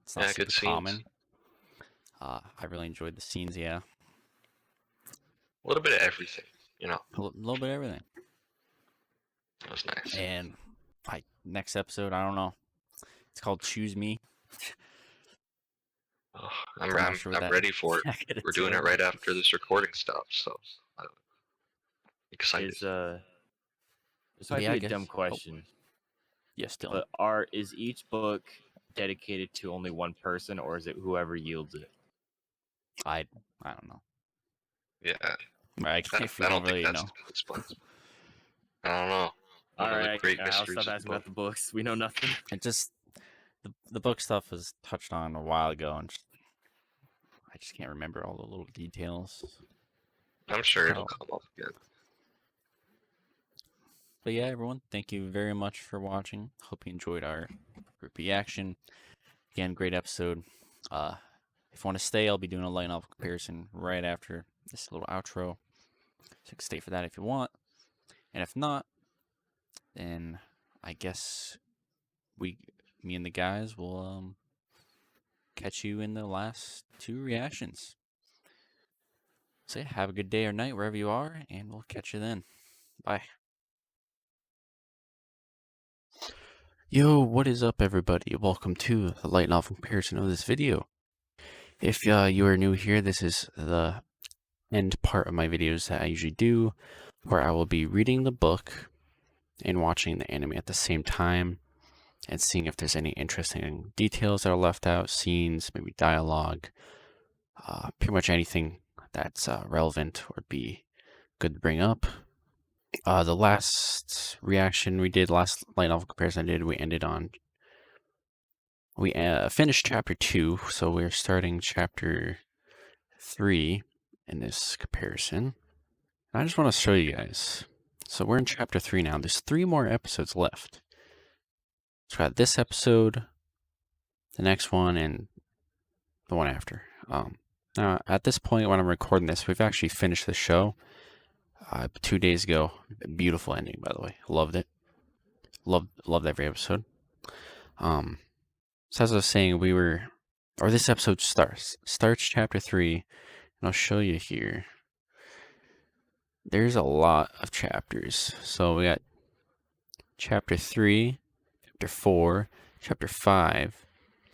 It's not Yeah, super good scenes. common. I really enjoyed the scenes. Yeah, A little bit of everything, you know. a little bit of everything. That was nice. And next episode, I don't know. It's called Choose Me. Oh, I'm not sure what that- ready for it. It We're doing it entails. right after this recording stops, so I'm excited. This might Yeah, I be a dumb guess. question, Yes, Dylan. but is each book dedicated to only one person, or is it whoever yields it? I don't know. Yeah, I I if we don't don't really think that's know. explained. I don't know. All One of the right, great I'll mysteries stop of asking the about the books. We know nothing. It just the book stuff was touched on a while ago, and I just can't remember all the little details. I'm sure it'll Oh. come up again. But yeah, everyone, thank you very much for watching. Hope you enjoyed our group reaction. Again, great episode. If you want to stay, I'll be doing a light novel comparison right after this little outro. So you can stay for that if you want. And if not, then I guess me and the guys will catch you in the last two reactions. So yeah, have a good day or night wherever you are, and we'll catch you then. Bye. Yo, what is up, everybody? Welcome to the light novel comparison of this video. If you are new here, this is the end part of my videos that I usually do, where I will be reading the book and watching the anime at the same time, and seeing if there's any interesting details that are left out, scenes, maybe dialogue, pretty much anything that's relevant or be good to bring up. The last reaction we did, last light novel comparison I did, we finished chapter 2, so we're starting chapter 3 in this comparison. And I just want to show you guys. So we're in chapter 3 now. There's 3 more episodes left. So we got this episode, the next one, and the one after. Now, at this point when I'm recording this, we've actually finished the show 2 days ago. Beautiful ending, by the way. Loved it. Loved every episode. So as I was saying, this episode starts chapter 3, and I'll show you here. There's a lot of chapters. So we got chapter 3, chapter 4, chapter 5,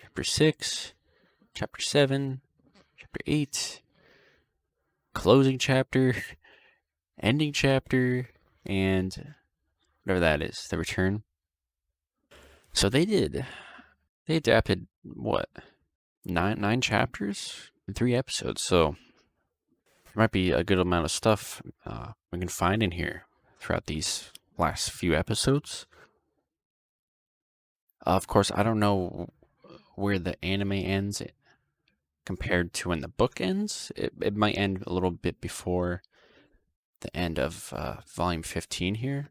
chapter 6, chapter 7, chapter 8, closing chapter, ending chapter, and whatever that is, the return. So they adapted, what, nine chapters in 3 episodes, so there might be a good amount of stuff we can find in here throughout these last few episodes. Of course, I don't know where the anime ends compared to when the book ends. It might end a little bit before the end of volume 15 here.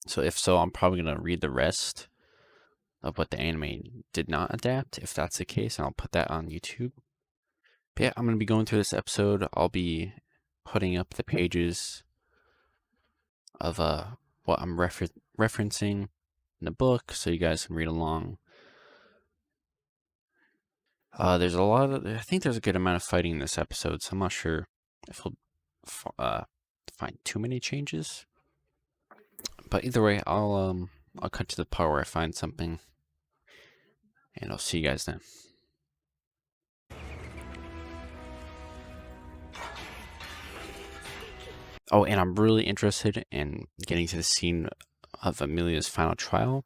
So if so, I'm probably going to read the rest of what the anime did not adapt, if that's the case, and I'll put that on YouTube. But yeah, I'm going to be going through this episode. I'll be putting up the pages of what I'm referencing in the book, so you guys can read along. There's I think there's a good amount of fighting in this episode, so I'm not sure if we'll find too many changes. But either way, I'll cut to the part where I find something, and I'll see you guys then. Oh, and I'm really interested in getting to the scene of Emilia's final trial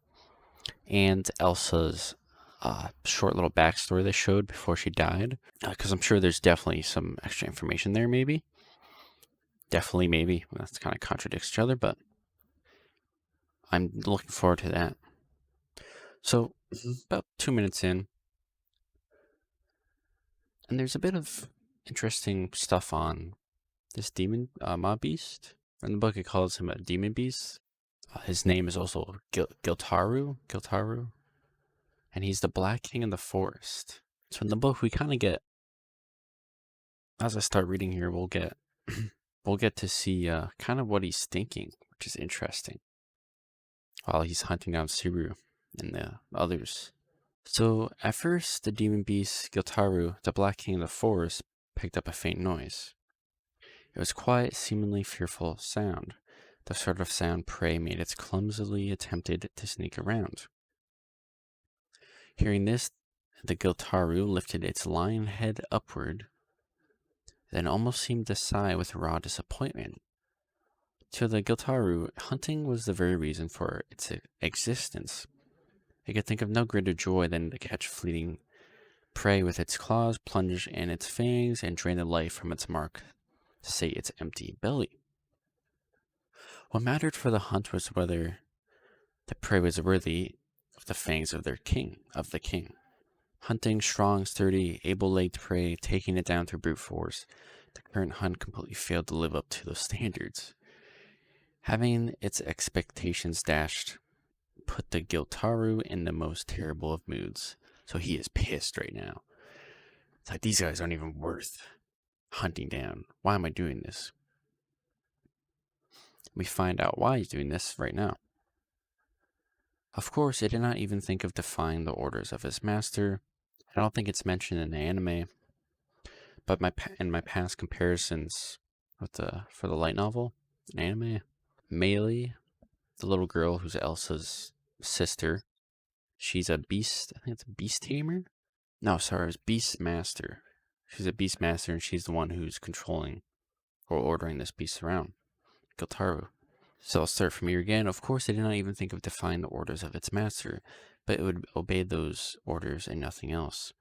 and Elsa's short little backstory they showed before she died. Because I'm sure there's definitely some extra information there, maybe. Definitely, maybe. That's kind of contradicts each other, but I'm looking forward to that. So, about 2 minutes in, and there's a bit of interesting stuff on this demon mob beast. In the book, it calls him a demon beast. His name is also Giltirua, and he's the Black King of the Forest. So in the book, we kind of get, as I start reading here, we'll get we'll get to see kind of what he's thinking, which is interesting, while he's hunting down Siru and the others. So at first, the demon beast Giltirua, the Black King of the Forest, picked up a faint noise. It was quiet, seemingly fearful sound, the sort of sound prey made its clumsily attempted to sneak around. Hearing this, the Giltirua lifted its lion head upward, then almost seemed to sigh with raw disappointment. To the Giltirua, hunting was the very reason for its existence. It could think of no greater joy than to catch fleeting prey with its claws, plunge in its fangs, and drain the life from its mark, to say its empty belly. What mattered for the hunt was whether the prey was worthy of the fangs of the king. Hunting strong, sturdy, able-legged prey, taking it down through brute force, the current hunt completely failed to live up to those standards. Having its expectations dashed put the Giltirua in the most terrible of moods. So he is pissed right now. It's like, these guys aren't even worth hunting down. Why am I doing this? We find out why he's doing this right now. Of course, he did not even think of defying the orders of his master. I don't think it's mentioned in the anime, but in my past comparisons for the light novel, an anime, Meili, the little girl who's Elsa's sister, she's a beast. I think it's a beast tamer. No, sorry, it's beast master. She's a beast master, and she's the one who's controlling or ordering this beast around, Giltirua. So I'll start from here again. Of course, it did not even think of defying the orders of its master, but it would obey those orders and nothing else.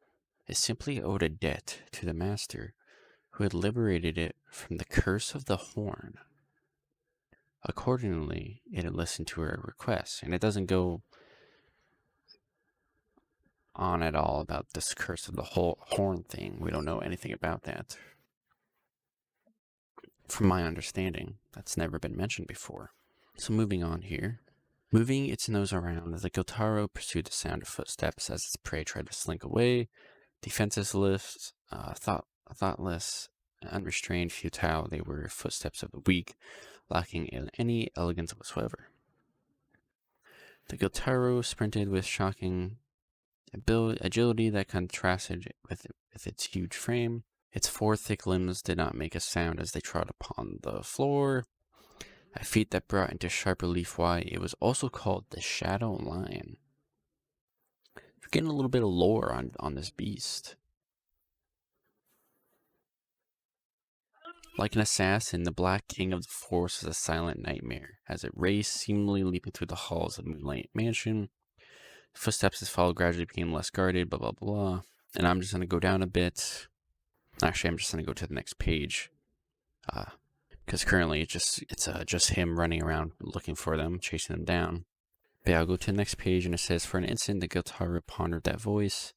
It simply owed a debt to the master, who had liberated it from the curse of the horn. Accordingly, it had listened to her requests, and it doesn't go on at all about this curse of the whole horn thing. We don't know anything about that. From my understanding, that's never been mentioned before. So moving on here. Moving its nose around, the Giltirua pursued the sound of footsteps as its prey tried to slink away. Defenseless, thoughtless, unrestrained, futile, they were footsteps of the weak, lacking in any elegance whatsoever. The Giltirua sprinted with shocking agility that contrasted with its huge frame. Its 4 thick limbs did not make a sound as they trod upon the floor, a feat that brought into sharp relief why it was also called the Shadow Lion. We're getting a little bit of lore on this beast. Like an assassin, the Black King of the Forest was a silent nightmare as it raced, seemingly leaping through the halls of the Moonlight Mansion. Footsteps as followed gradually became less guarded, blah, blah, blah. And I'm just going to go down a bit. Actually, I'm just going to go to the next page. Because currently it's just him running around looking for them, chasing them down. But yeah, I'll go to the next page, and it says, for an instant, the Giltirua pondered that voice,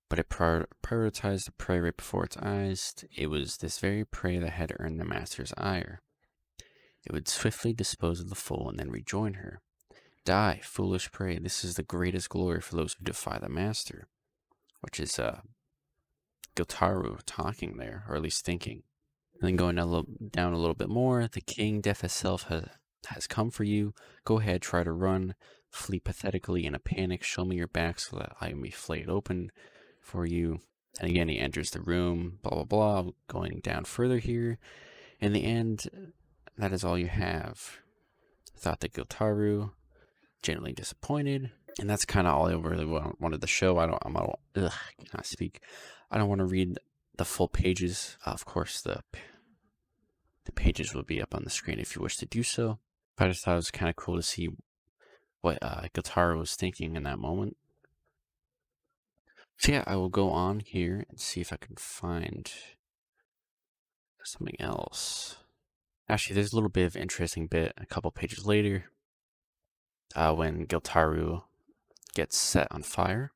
but it prioritized the prey right before its eyes. It was this very prey that had earned the master's ire. It would swiftly dispose of the fool and then rejoin her. Die, foolish prey. This is the greatest glory for those who defy the master. Which is Giltirua talking there, or at least thinking. And then going down a little bit more, the king, death itself, has come for you. Go ahead, try to run. Flee pathetically in a panic. Show me your back so that I may flay it open for you. And again, he enters the room, blah, blah, blah. Going down further here. In the end, that is all you have. Thought the Giltirua, genuinely disappointed. And that's kind of all I really wanted to show. I cannot speak. I don't want to read the full pages. Of course, the pages will be up on the screen if you wish to do so. But I just thought it was kind of cool to see what Giltirua was thinking in that moment. So yeah, I will go on here and see if I can find something else. Actually, there's a little bit of interesting bit a couple pages later when Giltirua gets set on fire.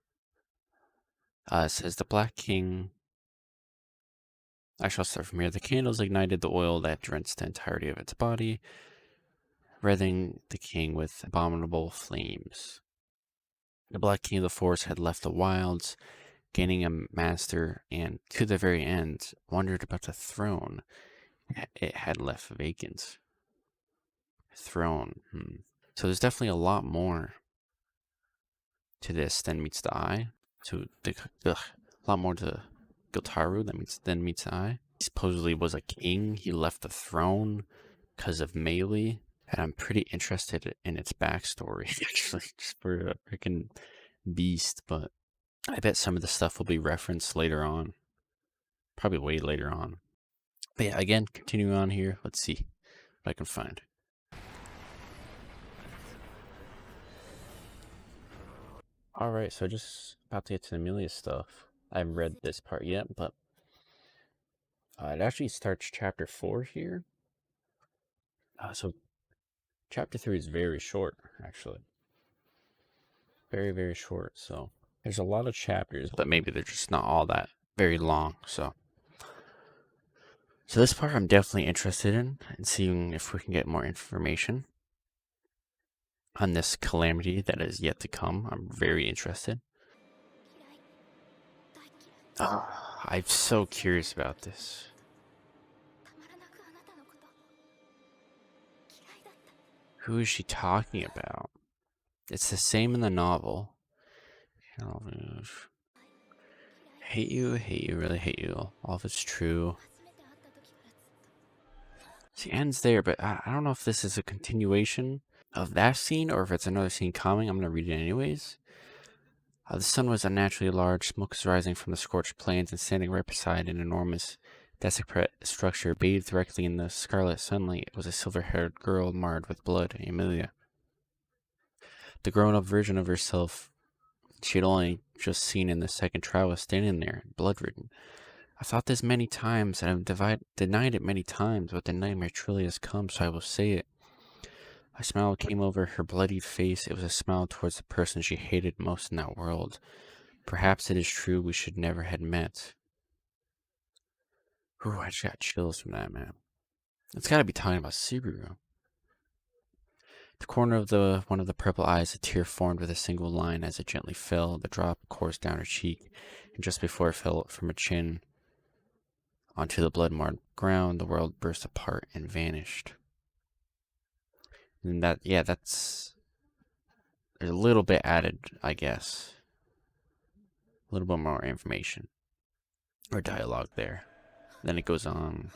It says the Black King. Actually, I'll start from here. The candles ignited the oil that drenched the entirety of its body, wreathing the king with abominable flames. The Black King of the Forest had left the wilds, gaining a master, and to the very end, wondered about the throne it had left vacant. Throne. So there's definitely a lot more to this than meets the eye. A lot more to Giltirua than meets the eye. He supposedly was a king. He left the throne because of Meili, and I'm pretty interested in its backstory. Actually, just for a freaking beast. But I bet some of the stuff will be referenced later on, probably way later on. But yeah, again, continuing on here. Let's see what I can find. Alright, so just about to get to Emilia's stuff. I haven't read this part yet, but it actually starts chapter 4 here. So chapter 3 is very short, actually. Very, very short. So there's a lot of chapters, but maybe they're just not all that very long. So this part I'm definitely interested in seeing if we can get more information on this calamity that is yet to come. I'm very interested. I'm so curious about this. Who is she talking about? It's the same in the novel. Hate you, really hate you. All of it's true. She ends there, but I don't know if this is a continuation of that scene or if it's another scene coming. I'm going to read it anyways. The sun was unnaturally large. Smoke was rising from the scorched plains, and standing right beside an enormous desecrate structure bathed directly in the scarlet sunlight was a silver-haired girl marred with blood, Emilia. The grown-up version of herself she had only just seen in the second trial was standing there, blood-ridden. I thought this many times, and I've denied it many times, but the nightmare truly has come, so I will say it. A smile came over her bloodied face. It was a smile towards the person she hated most in that world. Perhaps it is true we should never had met. Ooh, I just got chills from that, man. It's gotta be talking about Subaru. The corner of one of the purple eyes, a tear formed with a single line as it gently fell. The drop coursed down her cheek, and just before it fell from her chin onto the blood-marred ground, the world burst apart and vanished. And that's there's a little bit added, I guess. A little bit more information or dialogue there. Then it goes on.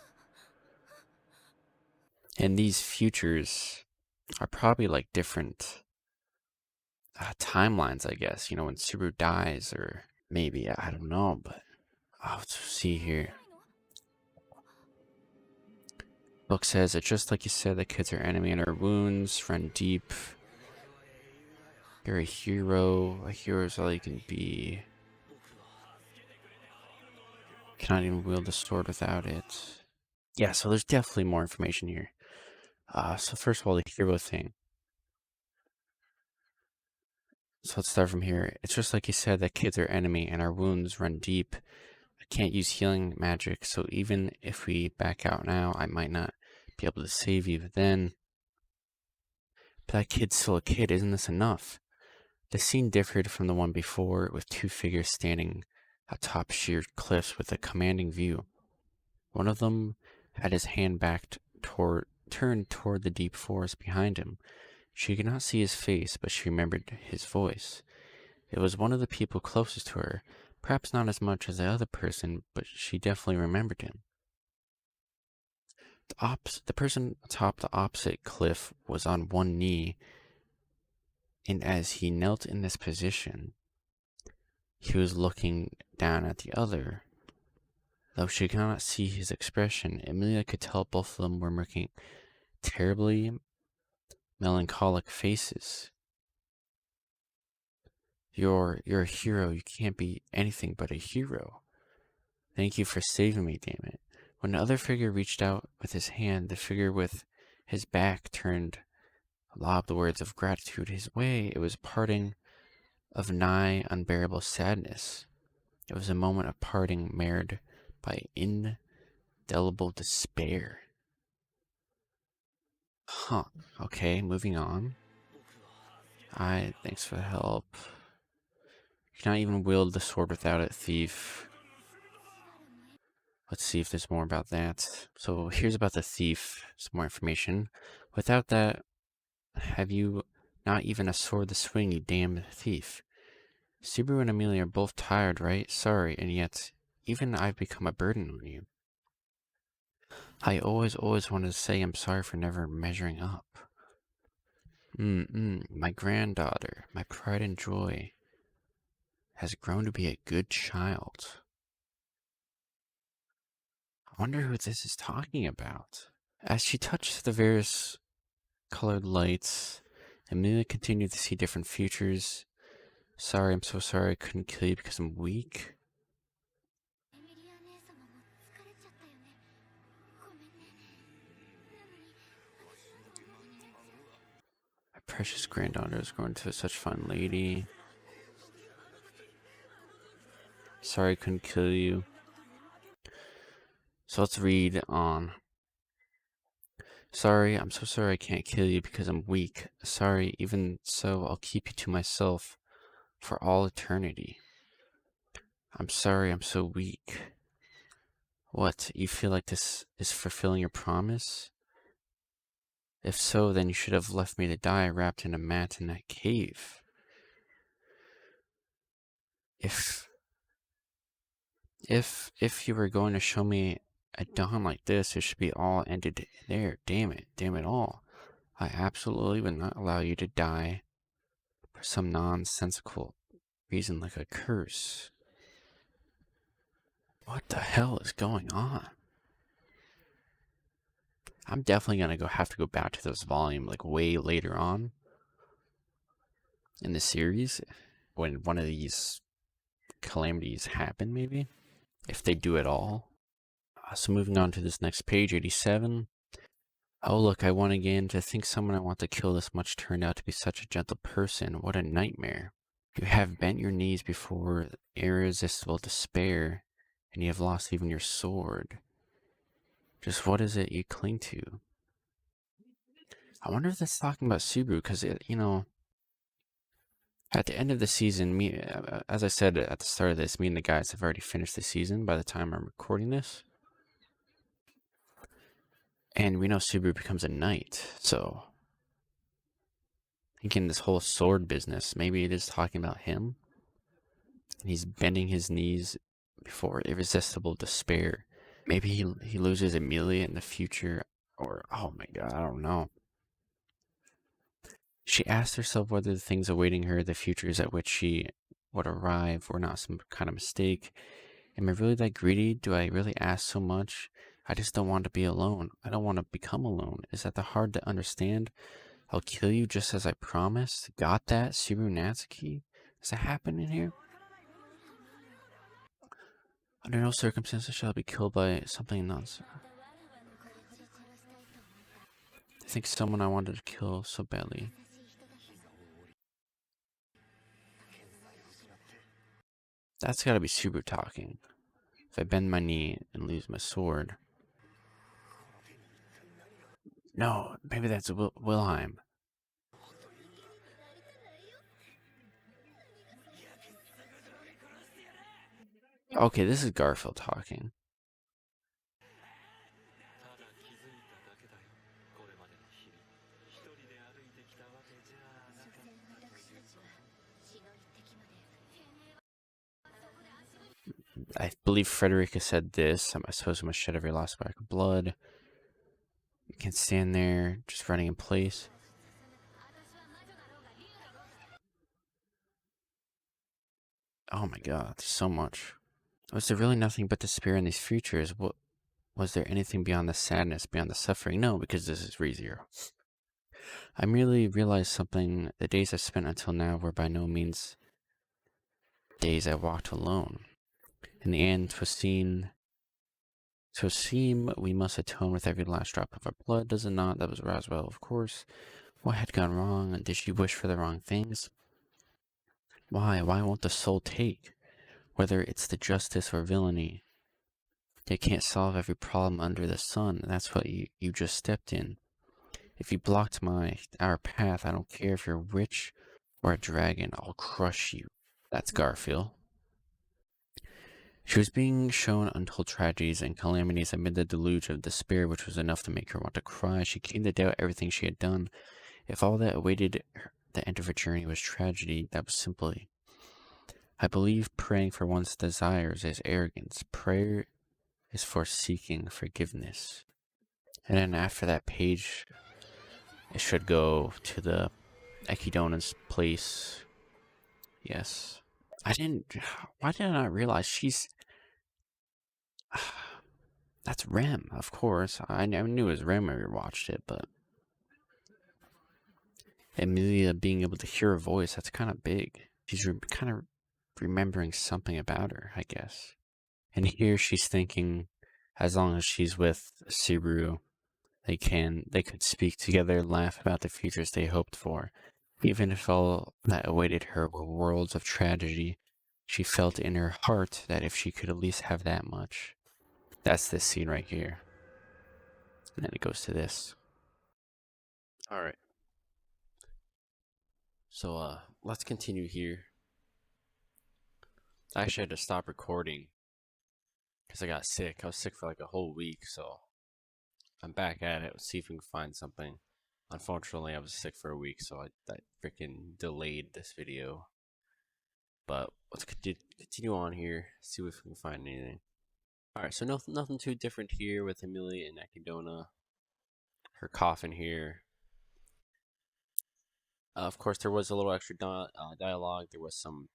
And these futures are probably like different timelines, I guess. You know, when Subaru dies, or maybe, I don't know, but let's see here. Book says that just like you said, the kids are enemy and our wounds run deep. You're a hero. A hero is all you can be. Cannot even wield a sword without it. Yeah, so there's definitely more information here. So first of all, the hero thing. So let's start from here. It's just like you said, that kids are enemy and our wounds run deep. I can't use healing magic, so even if we back out now, I might not be able to save you then. But that kid's still a kid, isn't this enough? The scene differed from the one before, with two figures standing atop sheer cliffs with a commanding view. One of them had his hand turned toward the deep forest behind him. She could not see his face, but she remembered his voice. It was one of the people closest to her, perhaps not as much as the other person, but she definitely remembered him. The person atop the opposite cliff was on one knee, and as he knelt in this position, he was looking down at the other. Though she could not see his expression, Emilia could tell both of them were making terribly melancholic faces. You're a hero. You can't be anything but a hero. Thank you for saving me, damn it. When the other figure reached out with his hand, the figure with his back turned lobbed the words of gratitude his way. It was parting of nigh unbearable sadness. It was a moment of parting marred by indelible despair. Huh. Okay, moving on. Thanks for the help. You cannot even wield the sword without it, thief. Let's see if there's more about that. So here's about the thief. Some more information. Without that, have you not even a sword to swing, you damned thief? Subaru and Emilia are both tired, right? Sorry, and yet, even I've become a burden on you. I always wanted to say I'm sorry for never measuring up. My granddaughter, my pride and joy, has grown to be a good child. I wonder who this is talking about. As she touched the various colored lights, Emilia continued to see different futures. Sorry, I'm so sorry I couldn't kill you because I'm weak. My precious granddaughter is growing to such a fine lady. Sorry I couldn't kill you. So let's read on. Sorry, I'm so sorry I can't kill you because I'm weak. Sorry, even so, I'll keep you to myself for all eternity. I'm sorry, I'm so weak. What, you feel like this is fulfilling your promise? If so, then you should have left me to die wrapped in a mat in that cave. If you were going to show me a dawn like this, it should be all ended there. Damn it all. I absolutely would not allow you to die for some nonsensical reason like a curse. What the hell is going on? I'm definitely gonna have to go back to this volume like way later on in the series when one of these calamities happen, maybe, if they do at all. So moving on to this next page, 87. Oh look, I won again. To think someone I want to kill this much turned out to be such a gentle person. What a nightmare. You have bent your knees before irresistible despair, and you have lost even your sword. Just what is it you cling to? I wonder if that's talking about Subaru, because, you know, at the end of the season, as I said at the start of this, me and the guys have already finished the season by the time I'm recording this. And we know Subaru becomes a knight, so thinking this whole sword business, maybe it is talking about him. And he's bending his knees before irresistible despair. Maybe he loses Emilia in the future, or, oh my god, I don't know. She asked herself whether the things awaiting her, the futures at which she would arrive, were not some kind of mistake. Am I really that greedy? Do I really ask so much? I just don't want to be alone. I don't want to become alone. Is that hard to understand? I'll kill you just as I promised. Got that, Subaru Natsuki? Does that happen in here? Under no circumstances shall I be killed by something nonsense. I think someone I wanted to kill so badly. That's gotta be Subaru talking. If I bend my knee and lose my sword. No, maybe that's Wilhelm. Okay, this is Garfield talking. I believe Frederica said this. I suppose I must shed every last spark of blood. You can stand there, just running in place. Oh my god, there's so much. Was there really nothing but despair in these futures? What was there anything beyond the sadness, beyond the suffering? No, because this is ReZero. I merely realized something. The days I've spent until now were by no means Days I walked alone. In the end, 'twas seen. So seem we must atone with every last drop of our blood, does it not? That was Roswaal, of course. What had gone wrong, and did she wish for the wrong things? Why won't the soul take? Whether it's the justice or villainy. They can't solve every problem under the sun, and that's what you just stepped in. If you blocked our path, I don't care if you're rich or a dragon, I'll crush you. That's Garfield. She was being shown untold tragedies and calamities amid the deluge of despair which was enough to make her want to cry. She came to doubt everything she had done. If all that awaited the end of her journey was tragedy, that was simply. I believe praying for one's desires is arrogance. Prayer is for seeking forgiveness. And then after that page, it should go to the Echidona's place. Yes. Why did I not realize she's... That's Rem, of course. I knew it was Rem when we watched it, but... Emilia being able to hear her voice, that's kind of big. She's kind of remembering something about her, I guess. And here she's thinking, as long as she's with Siru, they could speak together, laugh about the futures they hoped for. Even if all that awaited her were worlds of tragedy, she felt in her heart that if she could at least have that much. That's this scene right here. And then it goes to this. Alright. So, let's continue here. I actually had to stop recording because I got sick. I was sick for like a whole week, so I'm back at it. Let's see if we can find something. Unfortunately, I was sick for a week, so I freaking delayed this video. But let's continue on here, see if we can find anything. Alright, so nothing too different here with Emilia and Echidona. Her coffin here. Of course, there was a little extra dialogue. There was some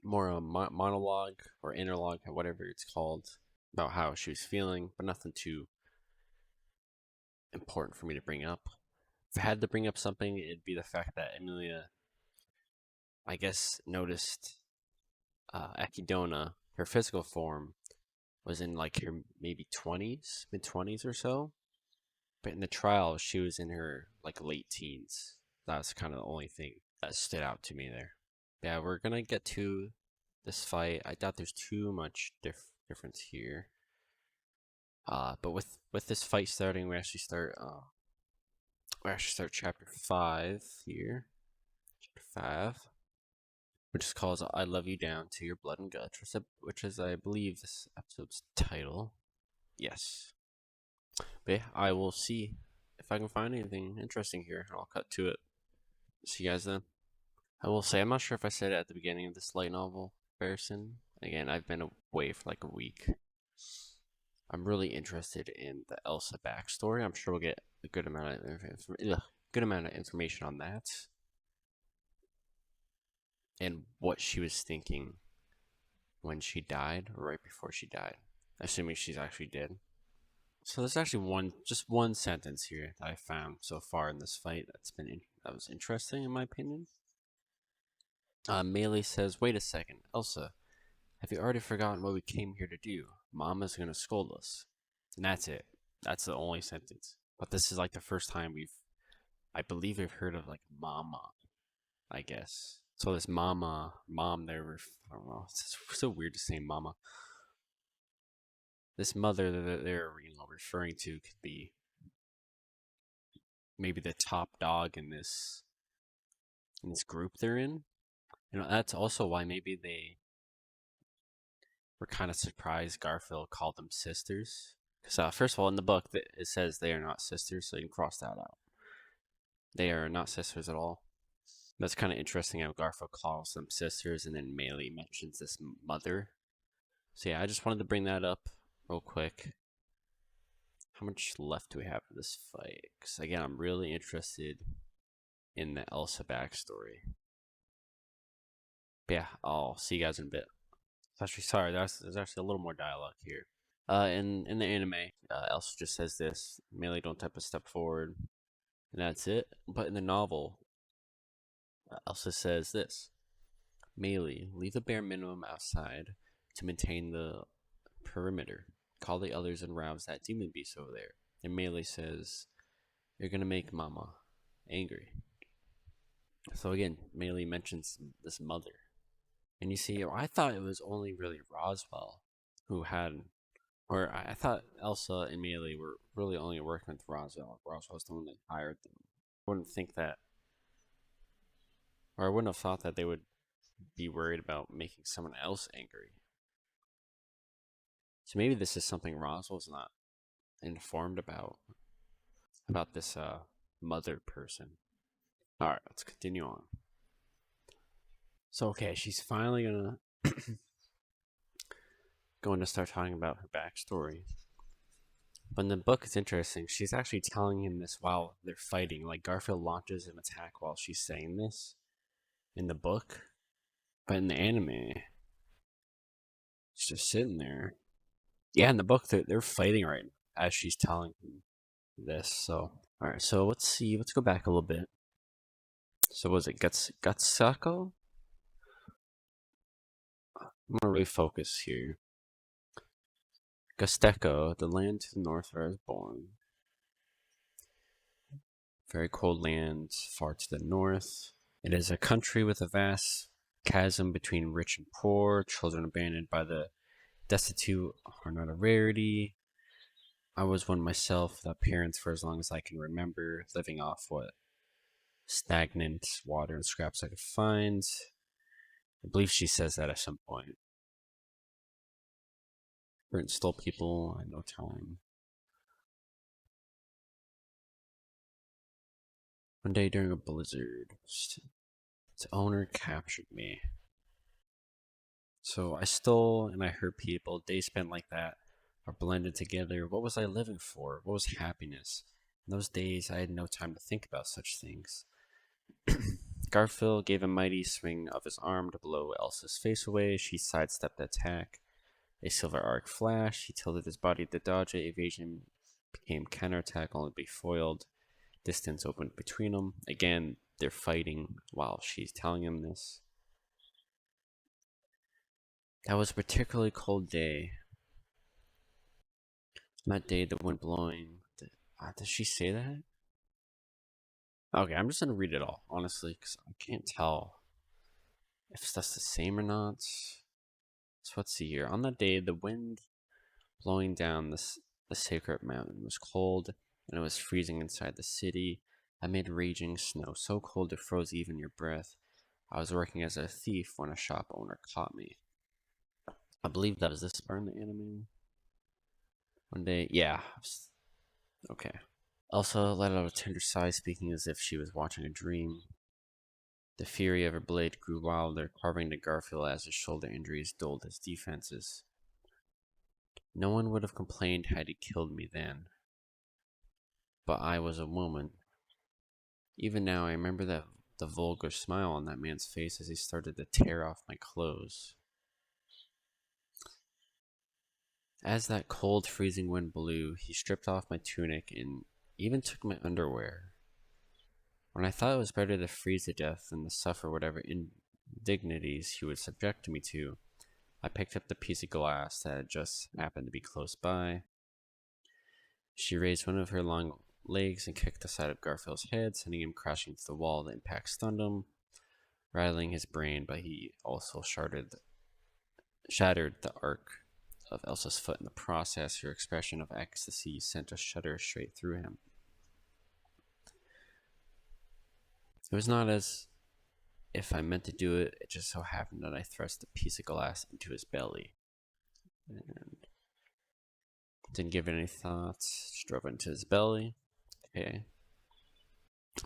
more monologue or interlogue, whatever it's called, about how she was feeling, but nothing too important for me to bring up. If I had to bring up something, it'd be the fact that Emilia, I guess, noticed Echidona, her physical form, was in like her maybe 20s, mid-20s or so. But in the trial, she was in her like late teens. That's kind of the only thing that stood out to me there. Yeah, we're gonna get to this fight. I doubt there's too much difference here. But with this fight starting, we actually start chapter 5 here. Chapter 5. Which is called I Love You Down to Your Blood and Guts, which is I believe this episode's title. Yes. But yeah, I will see if I can find anything interesting here. I'll cut to it. See you guys then. I will say, I'm not sure if I said it at the beginning of this light novel comparison. Again, I've been away for like a week. I'm really interested in the Elsa backstory. I'm sure we'll get a good amount of information on that. And what she was thinking when she died, or right before she died. Assuming she's actually dead. So there's actually just one sentence here that I found so far in this fight that was interesting in my opinion. Meili says, "Wait a second, Elsa. Have you already forgotten what we came here to do? Mama's gonna scold us." And that's it. That's the only sentence. But this is like the first time I believe we've heard of like Mama, I guess. So this mom there, I don't know, it's so weird to say mama. This mother that they're referring to could be maybe the top dog in this group they're in. That's also why maybe they were kind of surprised Garfield called them sisters. Because first of all, in the book, it says they are not sisters, so you can cross that out. They are not sisters at all. That's kind of interesting how Garfield calls them sisters, and then Meili mentions this mother. So yeah, I just wanted to bring that up real quick. How much left do we have for this fight? Because again, I'm really interested in the Elsa backstory. But yeah, I'll see you guys in a bit. Actually, sorry, there's actually a little more dialogue here. In the anime, Elsa just says this: "Meili, don't type a step forward," and that's it. But in the novel, Elsa says this: Meili, leave the bare minimum outside to maintain the perimeter. Call the others and rouse that demon beast over there. And Meili says, you're gonna make Mama angry. So again, Meili mentions this mother. And you see, I thought it was only really Roswaal who had, or I thought Elsa and Meili were really only working with Roswaal. Roswaal was the one that hired them. I wouldn't think that, or I wouldn't have thought that they would be worried about making someone else angry. So maybe this is something Roswell's not informed about this mother person. All right, let's continue on. So okay, she's finally going to start talking about her backstory. But in the book, it's interesting. She's actually telling him this while they're fighting. Like Garfield launches an attack while she's saying this in the book, but in the anime, she's just sitting there. Yeah, in the book, they're fighting right as she's telling him this. So all right, so let's see. Let's go back a little bit. So was it Gutsako? I'm gonna refocus here. Gusteco, the land to the north where I was born. Very cold land far to the north. It is a country with a vast chasm between rich and poor. Children abandoned by the destitute are not a rarity. I was one myself without parents for as long as I can remember, living off what stagnant water and scraps I could find. I believe she says that at some point. Burnt stole people, I had no time. One day during a blizzard, its owner captured me. So I stole and I hurt people. Days spent like that are blended together. What was I living for? What was happiness? In those days, I had no time to think about such things. Garfield gave a mighty swing of his arm to blow Elsa's face away. She sidestepped the attack. A silver arc flashed. He tilted his body to dodge it. Evasion became counterattack, only to be foiled. Distance opened between them. Again, they're fighting while she's telling him this. That was a particularly cold day. That day, the wind blowing. Does she say that? Okay, I'm just gonna read it all, honestly, because I can't tell if that's the same or not. So let's see here. On that day, the wind blowing down the sacred mountain was cold, and it was freezing inside the city amid raging snow, so cold it froze even your breath. I was working as a thief when a shop owner caught me. I believe that is this part in the anime. One day, yeah. Okay. Elsa let out a tender sigh, speaking as if she was watching a dream. The fury of her blade grew wilder, carving into Garfield as his shoulder injuries dulled his defenses. No one would have complained had he killed me then. But I was a woman. Even now, I remember the vulgar smile on that man's face as he started to tear off my clothes. As that cold, freezing wind blew, he stripped off my tunic and even took my underwear. When I thought it was better to freeze to death than to suffer whatever indignities he would subject me to, I picked up the piece of glass that had just happened to be close by. She raised one of her long legs and kicked the side of Garfield's head, sending him crashing to the wall. The impact stunned him, rattling his brain, but he also shattered the arc of Elsa's foot in the process. Her expression of ecstasy sent a shudder straight through him. It was not as if I meant to do it, it just so happened that I thrust a piece of glass into his belly. And didn't give it any thoughts, just drove into his belly. Okay.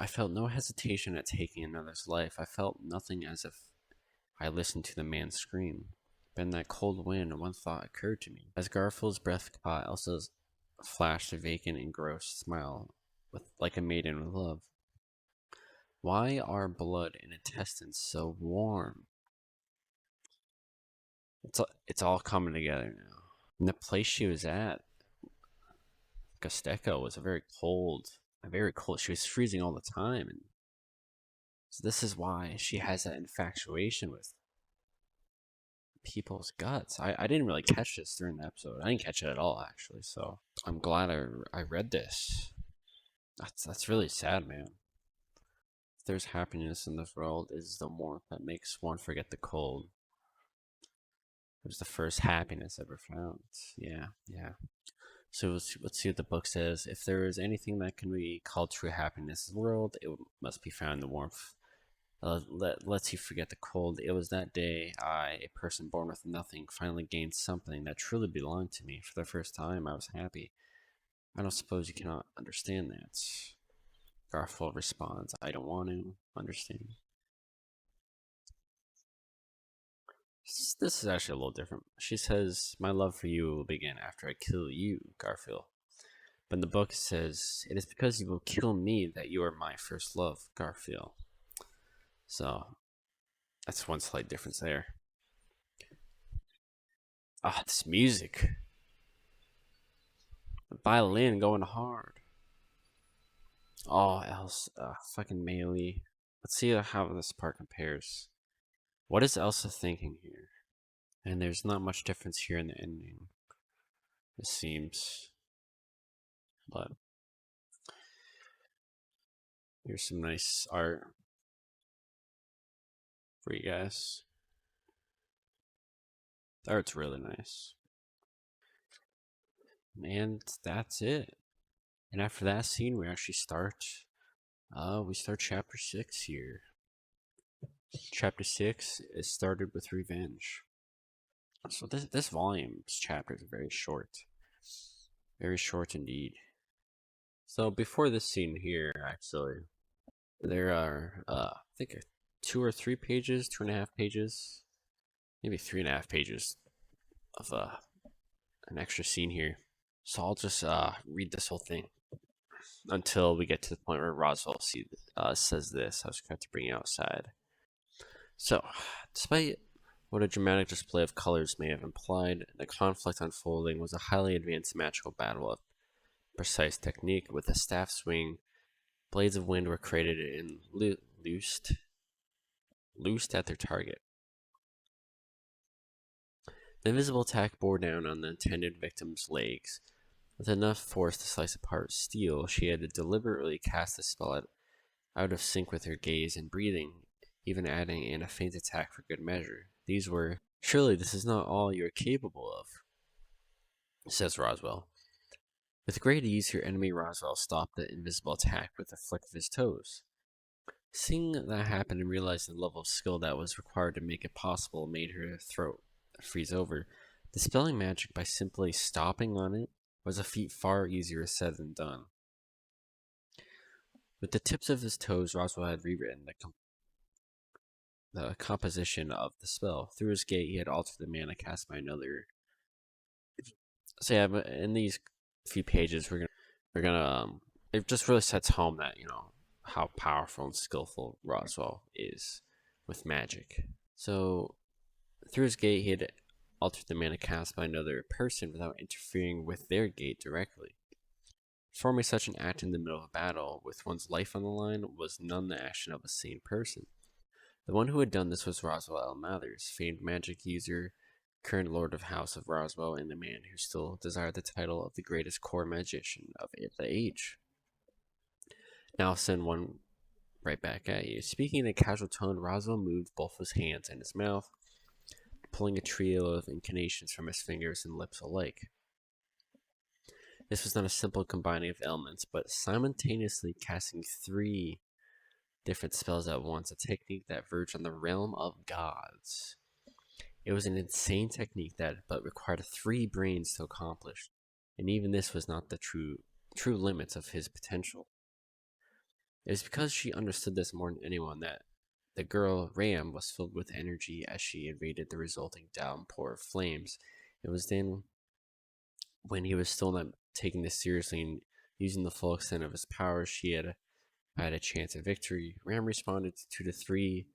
I felt no hesitation at taking another's life. I felt nothing as if I listened to the man scream. But in that cold wind, one thought occurred to me. As Garfield's breath caught Elsa's flashed a vacant and gross smile, like a maiden with love. Why are blood and intestines so warm? It's all coming together now. And the place she was at, Gusteco, was very cold. She was freezing all the time, and so this is why she has that infatuation with people's guts. I didn't really catch this during the episode. I didn't catch it at all, actually. So I'm glad I read this. That's really sad, man. If there's happiness in this world, is the warmth that makes one forget the cold. It was the first happiness ever found. Yeah. So let's see what the book says. If there is anything that can be called true happiness in the world, it must be found in the warmth. Lets you forget the cold. It was that day I, a person born with nothing, finally gained something that truly belonged to me. For the first time, I was happy. I don't suppose you cannot understand that. Garfield responds, I don't want to understand. This is actually a little different. She says, my love for you will begin after I kill you, Garfield. But in the book it says, it is because you will kill me that you are my first love, Garfield. So, that's one slight difference there. Ah, this music. The violin going hard. Oh, Elsa, fucking Meili. Let's see how this part compares. What is Elsa thinking here? And there's not much difference here in the ending, it seems. But here's some nice art for you guys. The art's really nice. And that's it. And after that scene, we actually start chapter 6 here. Chapter 6 is started with revenge. So this volume's chapters are very short. Very short indeed. So before this scene here, actually, there are, I think 2 or 3 pages, 2.5 pages, maybe 3.5 pages of an extra scene here. So I'll just read this whole thing until we get to the point where Roswaal says this. I was going to bring you outside. So, despite what a dramatic display of colors may have implied, the conflict unfolding was a highly advanced magical battle of precise technique. With a staff swing, blades of wind were created and loosed at their target. The invisible attack bore down on the intended victim's legs. With enough force to slice apart steel, she had to deliberately cast the spell out of sync with her gaze and breathing, even adding in a feint attack for good measure. These were, surely this is not all you are capable of, says Roswaal. With great ease, her enemy Roswaal stopped the invisible attack with a flick of his toes. Seeing that happen and realizing the level of skill that was required to make it possible made her throat freeze over. Dispelling magic by simply stopping on it was a feat far easier said than done. With the tips of his toes, Roswaal had rewritten the composition of the spell. Through his gate, he had altered the mana cast by another. So yeah, but in these few pages, we're gonna it just really sets home that how powerful and skillful Roswaal is with magic. So through his gate, he had altered the mana cast by another person without interfering with their gate directly. Performing such an act in the middle of a battle with one's life on the line was none the action of a sane person. The one who had done this was Roswaal Mathers, famed magic user, current Lord of House of Roswaal, and the man who still desired the title of the greatest core magician of the age. Now I'll send one right back at you. Speaking in a casual tone, Roswaal moved both his hands and his mouth, pulling a trio of incantations from his fingers and lips alike. This was not a simple combining of elements, but simultaneously casting 3 different spells at once, a technique that verged on the realm of gods. It was an insane technique but required 3 brains to accomplish, and even this was not the true limits of his potential. It was because she understood this more than anyone that the girl Ram was filled with energy as she evaded the resulting downpour of flames. It was then, when he was still not taking this seriously and using the full extent of his powers, she had a chance at victory. Ram responded to the 3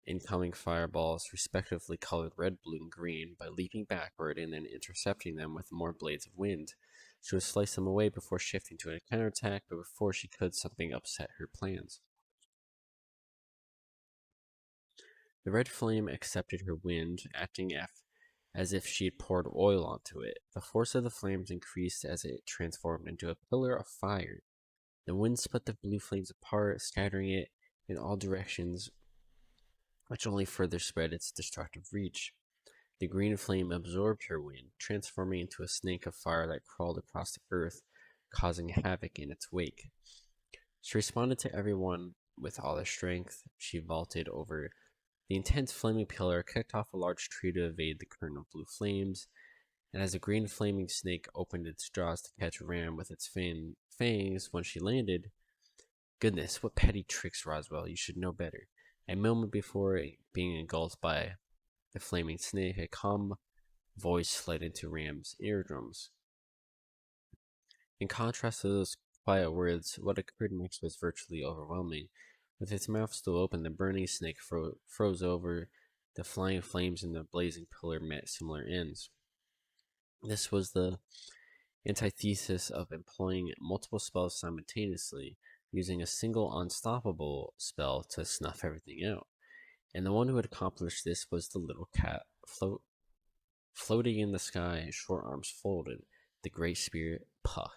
incoming fireballs, respectively colored red, blue, and green, by leaping backward and then intercepting them with more blades of wind. She would slice them away before shifting to a counterattack, but before she could, something upset her plans. The red flame accepted her wind, acting as if she had poured oil onto it. The force of the flames increased as it transformed into a pillar of fire. The wind split the blue flames apart, scattering it in all directions, which only further spread its destructive reach. The green flame absorbed her wind, transforming into a snake of fire that crawled across the earth, causing havoc in its wake. She responded to everyone with all her strength. She vaulted over the intense flaming pillar, kicked off a large tree to evade the current of blue flames, and as the green flaming snake opened its jaws to catch Ram with its fangs when she landed, goodness, what petty tricks, Roswaal, you should know better. A moment before being engulfed by the flaming snake, a calm voice slid into Ram's eardrums. In contrast to those quiet words, what occurred next was virtually overwhelming. With its mouth still open, the burning snake froze over. The flying flames and the blazing pillar met similar ends. This was the antithesis of employing multiple spells simultaneously, using a single unstoppable spell to snuff everything out. And the one who had accomplished this was the little cat, floating in the sky, short arms folded, the great spirit Puck.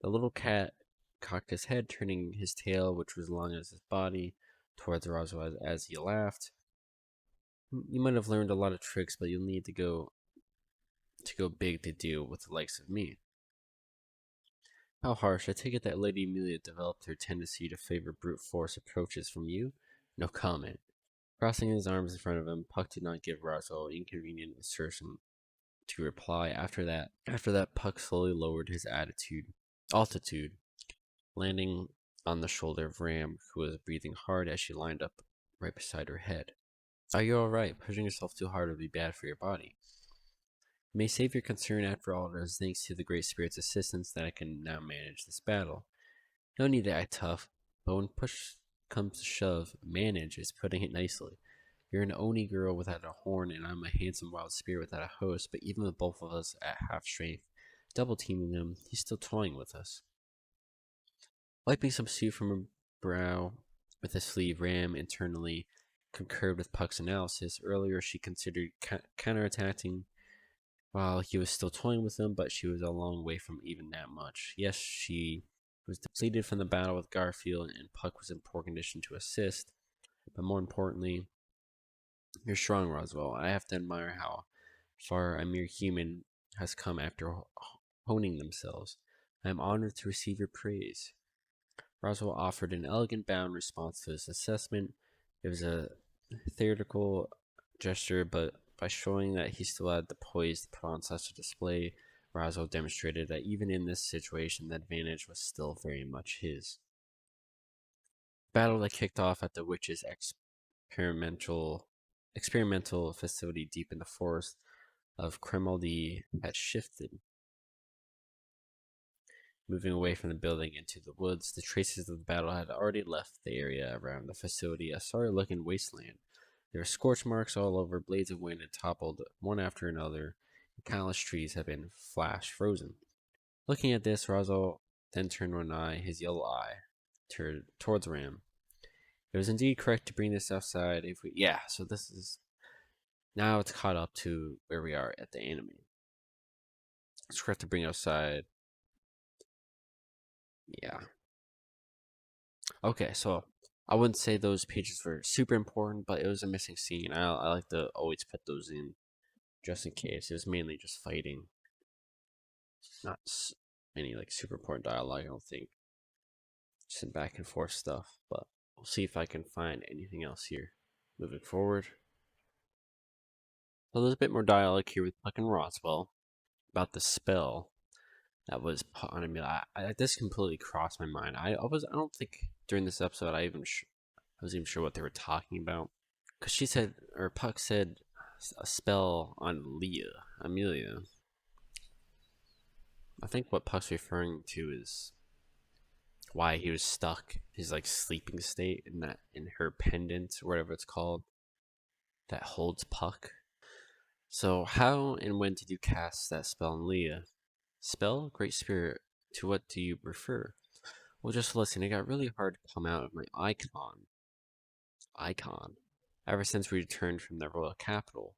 The little cat cocked his head, turning his tail, which was long as his body, towards Roswaal as he laughed. You might have learned a lot of tricks, but you'll need to go big to deal with the likes of me. How harsh. I take it that Lady Emilia developed her tendency to favor brute force approaches from you? No comment. Crossing his arms in front of him, Puck did not give Roswaal inconvenient assertion to reply. After that, Puck slowly lowered his altitude, landing on the shoulder of Ram, who was breathing hard as she lined up right beside her head. Are you alright? Pushing yourself too hard would be bad for your body. You may save your concern. After all, it is thanks to the Great Spirit's assistance that I can now manage this battle. No need to act tough, but when push comes to shove, manage is putting it nicely. You're an Oni girl without a horn, and I'm a handsome wild spirit without a host, but even with both of us at half strength, double teaming him, he's still toying with us. Wiping some soot from her brow with a sleeve, Ram internally concurred with Puck's analysis. Earlier, she considered counterattacking while he was still toying with them, but she was a long way from even that much. Yes, she was depleted from the battle with Garfield, and Puck was in poor condition to assist, but more importantly, you're strong, Roswaal. I have to admire how far a mere human has come after honing themselves. I am honored to receive your praise. Roswaal offered an elegant bow in response to his assessment. It was a theatrical gesture, but by showing that he still had the poise to put on such a display, Roswaal demonstrated that even in this situation, the advantage was still very much his. The battle that kicked off at the witch's experimental facility deep in the forest of Kremaldi had shifted. Moving away from the building into the woods, the traces of the battle had already left the area around the facility, a sorry-looking wasteland. There were scorch marks all over, blades of wind had toppled one after another, and countless trees had been flash frozen. Looking at this, Roswaal then turned one eye, his yellow eye, towards Ram. It was indeed correct to bring this outside so this is... Now it's caught up to where we are at the anime. It's correct to bring outside. Yeah. Okay, so I wouldn't say those pages were super important, but it was a missing scene. I like to always put those in just in case. It was mainly just fighting. Not any like super important dialogue, I don't think. Just some back and forth stuff, but we'll see if I can find anything else here. Moving forward. So there's a bit more dialogue here with Puck and Roswaal about the spell that was put on Emilia. This completely crossed my mind. I don't think during this episode I was even sure what they were talking about. Because she said, or Puck said, a spell on Emilia. I think what Puck's referring to is why he was stuck, his like sleeping state in her pendant, or whatever it's called, that holds Puck. So how and when did you cast that spell on Leah? Spell? Great Spirit. To what do you refer? Well, just listen, it got really hard to come out of my icon. Ever since we returned from the royal capital.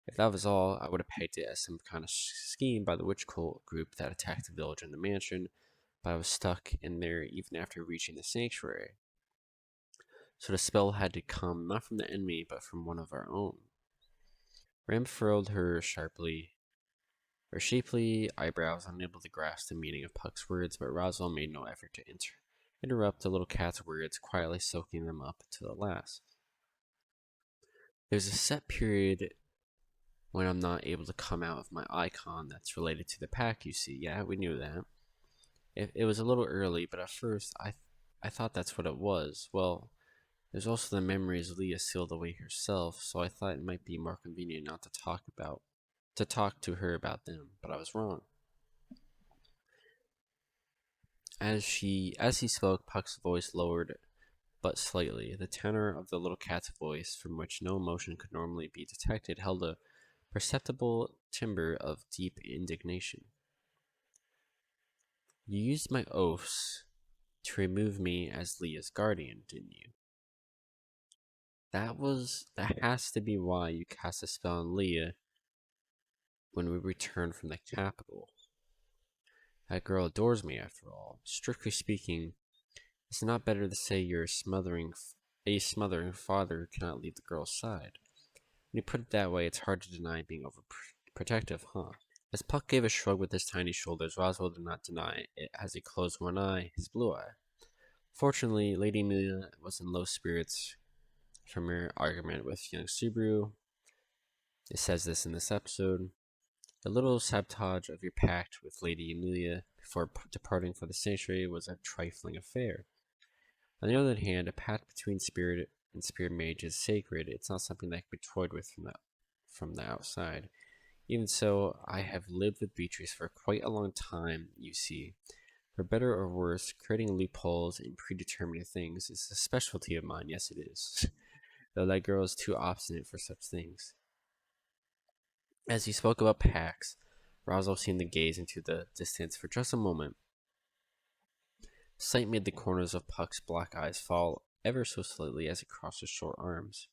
If that was all, I would have pegged it as some kind of scheme by the witch cult group that attacked the village and the mansion, but I was stuck in there even after reaching the sanctuary. So the spell had to come not from the enemy, but from one of our own. Ram furrowed her shapely eyebrows, unable to grasp the meaning of Puck's words, but Roswaal made no effort to interrupt the little cat's words, quietly soaking them up to the last. There's a set period when I'm not able to come out of my icon that's related to the pack, you see. Yeah, we knew that. It was a little early, but at first I thought that's what it was. Well, there's also the memories Leah sealed away herself, so I thought it might be more convenient not to talk to her about them, but I was wrong. As he spoke, Puck's voice lowered but slightly. The tenor of the little cat's voice, from which no emotion could normally be detected, held a perceptible timbre of deep indignation. You used my oaths to remove me as Leah's guardian, didn't you? That has to be why you cast a spell on Leah when we returned from the capital. That girl adores me, after all. Strictly speaking, it's not better to say you're a smothering father who cannot leave the girl's side. When you put it that way, it's hard to deny being overprotective, huh? As Puck gave a shrug with his tiny shoulders, Roswaal did not deny it as he closed one eye, his blue eye. Fortunately, Lady Emilia was in low spirits from her argument with young Subaru. It says this in this episode. A little sabotage of your pact with Lady Emilia before departing for the sanctuary was a trifling affair. On the other hand, a pact between spirit and spirit mage is sacred. It's not something that can be toyed with from the outside. Even so, I have lived with Beatrice for quite a long time, you see. For better or worse, creating loopholes and predetermining things is a specialty of mine, yes it is. Though that girl is too obstinate for such things. As he spoke about pacts, Roswaal seemed to gaze into the distance for just a moment. Sight made the corners of Puck's black eyes fall ever so slightly as he crossed his short arms.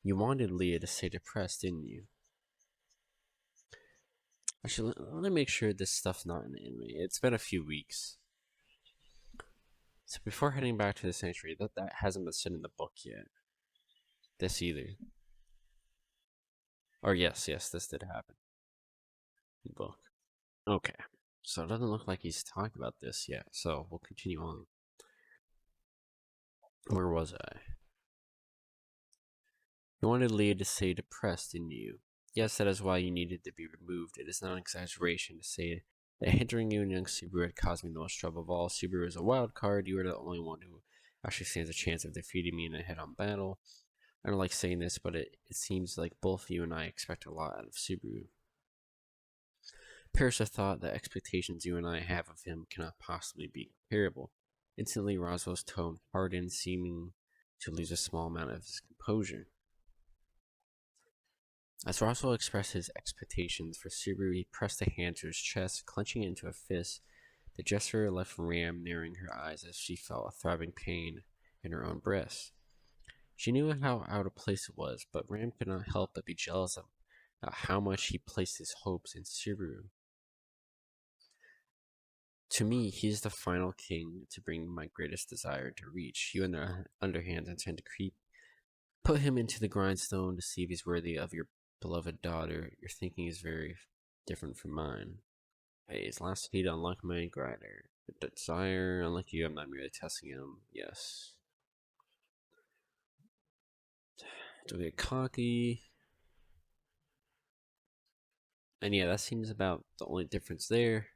You wanted Leah to stay depressed, didn't you? Actually, let me make sure this stuff's not in the anime. It's been a few weeks. So before heading back to the sanctuary, that hasn't been said in the book yet. This either. Or yes, this did happen. In the book. Okay. So it doesn't look like he's talking about this yet. So we'll continue on. Where was I? You wanted Leah to stay depressed, didn't you? Yes, that is why you needed to be removed. It is not an exaggeration to say that hindering you and young Subaru had caused me the most trouble of all. Subaru is a wild card. You are the only one who actually stands a chance of defeating me in a head-on battle. I don't like saying this, but it seems like both you and I expect a lot out of Subaru. Perish the thought that expectations you and I have of him cannot possibly be comparable. Instantly, Roswell's tone hardened, seeming to lose a small amount of his composure. As Roswell expressed his expectations for Subaru, he pressed a hand to his chest, clenching it into a fist. The gesture left Ram narrowing her eyes as she felt a throbbing pain in her own breast. She knew how out of place it was, but Ram could not help but be jealous of how much he placed his hopes in Subaru. To me, he is the final king to bring my greatest desire to reach. You, on the underhand, intend to put him into the grindstone to see if he's worthy of your beloved daughter. Your thinking is very different from mine. Hey, his last key to unlock my grinder. The desire, unlike you, I'm not merely testing him. Yes. Don't get cocky. And yeah, that seems about the only difference there.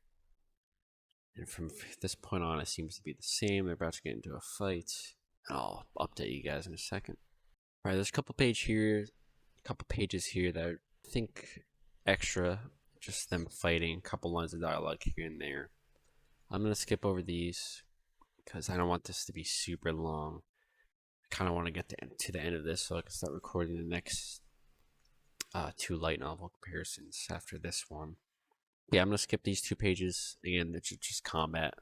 And from this point on, it seems to be the same. They're about to get into a fight. I'll update you guys in a second. Alright, there's a couple pages here that I think extra. Just them fighting, a couple lines of dialogue here and there. I'm going to skip over these because I don't want this to be super long. I kind of want to get to the end of this so I can start recording the next two light novel comparisons after this one. Yeah, I'm going to skip these 2 pages. Again, it's just combat.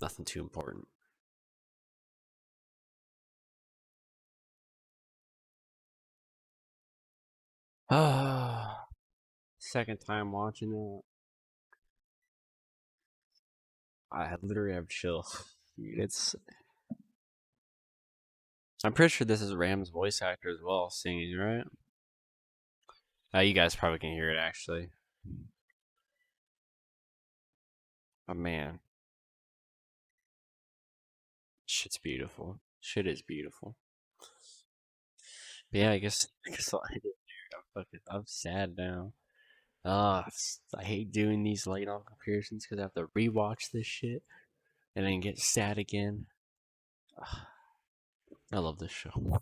Nothing too important. Second time watching it. I literally have chill. It's. I'm pretty sure this is Ram's voice actor as well singing, right? You guys probably can hear it actually. But man, shit's beautiful. Shit is beautiful. But yeah, I guess I'll end it there. I'm sad now. I hate doing these light on comparisons because I have to rewatch this shit and then get sad again. I love this show.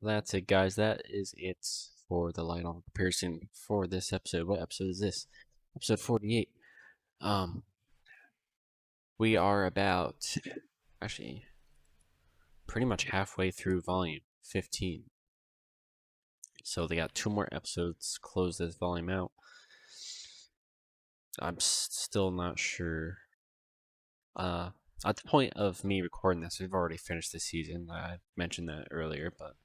That's it, guys. That is it for the light on comparison for this episode. What episode is this? Episode 48. We are about actually pretty much halfway through volume 15. So they got 2 more episodes to close this volume out. I'm still not sure. At the point of me recording this, we've already finished the season. I mentioned that earlier, but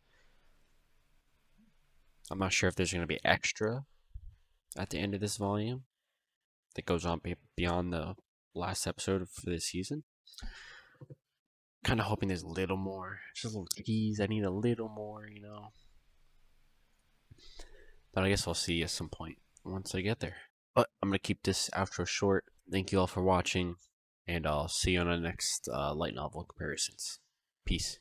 I'm not sure if there's going to be extra at the end of this volume that goes on beyond the last episode for this season. Kind of hoping there's a little more, just a little tease. I need a little more, you know. But I guess I'll see you at some point once I get there. But I'm going to keep this outro short. Thank you all for watching, and I'll see you on the next light novel comparisons. Peace.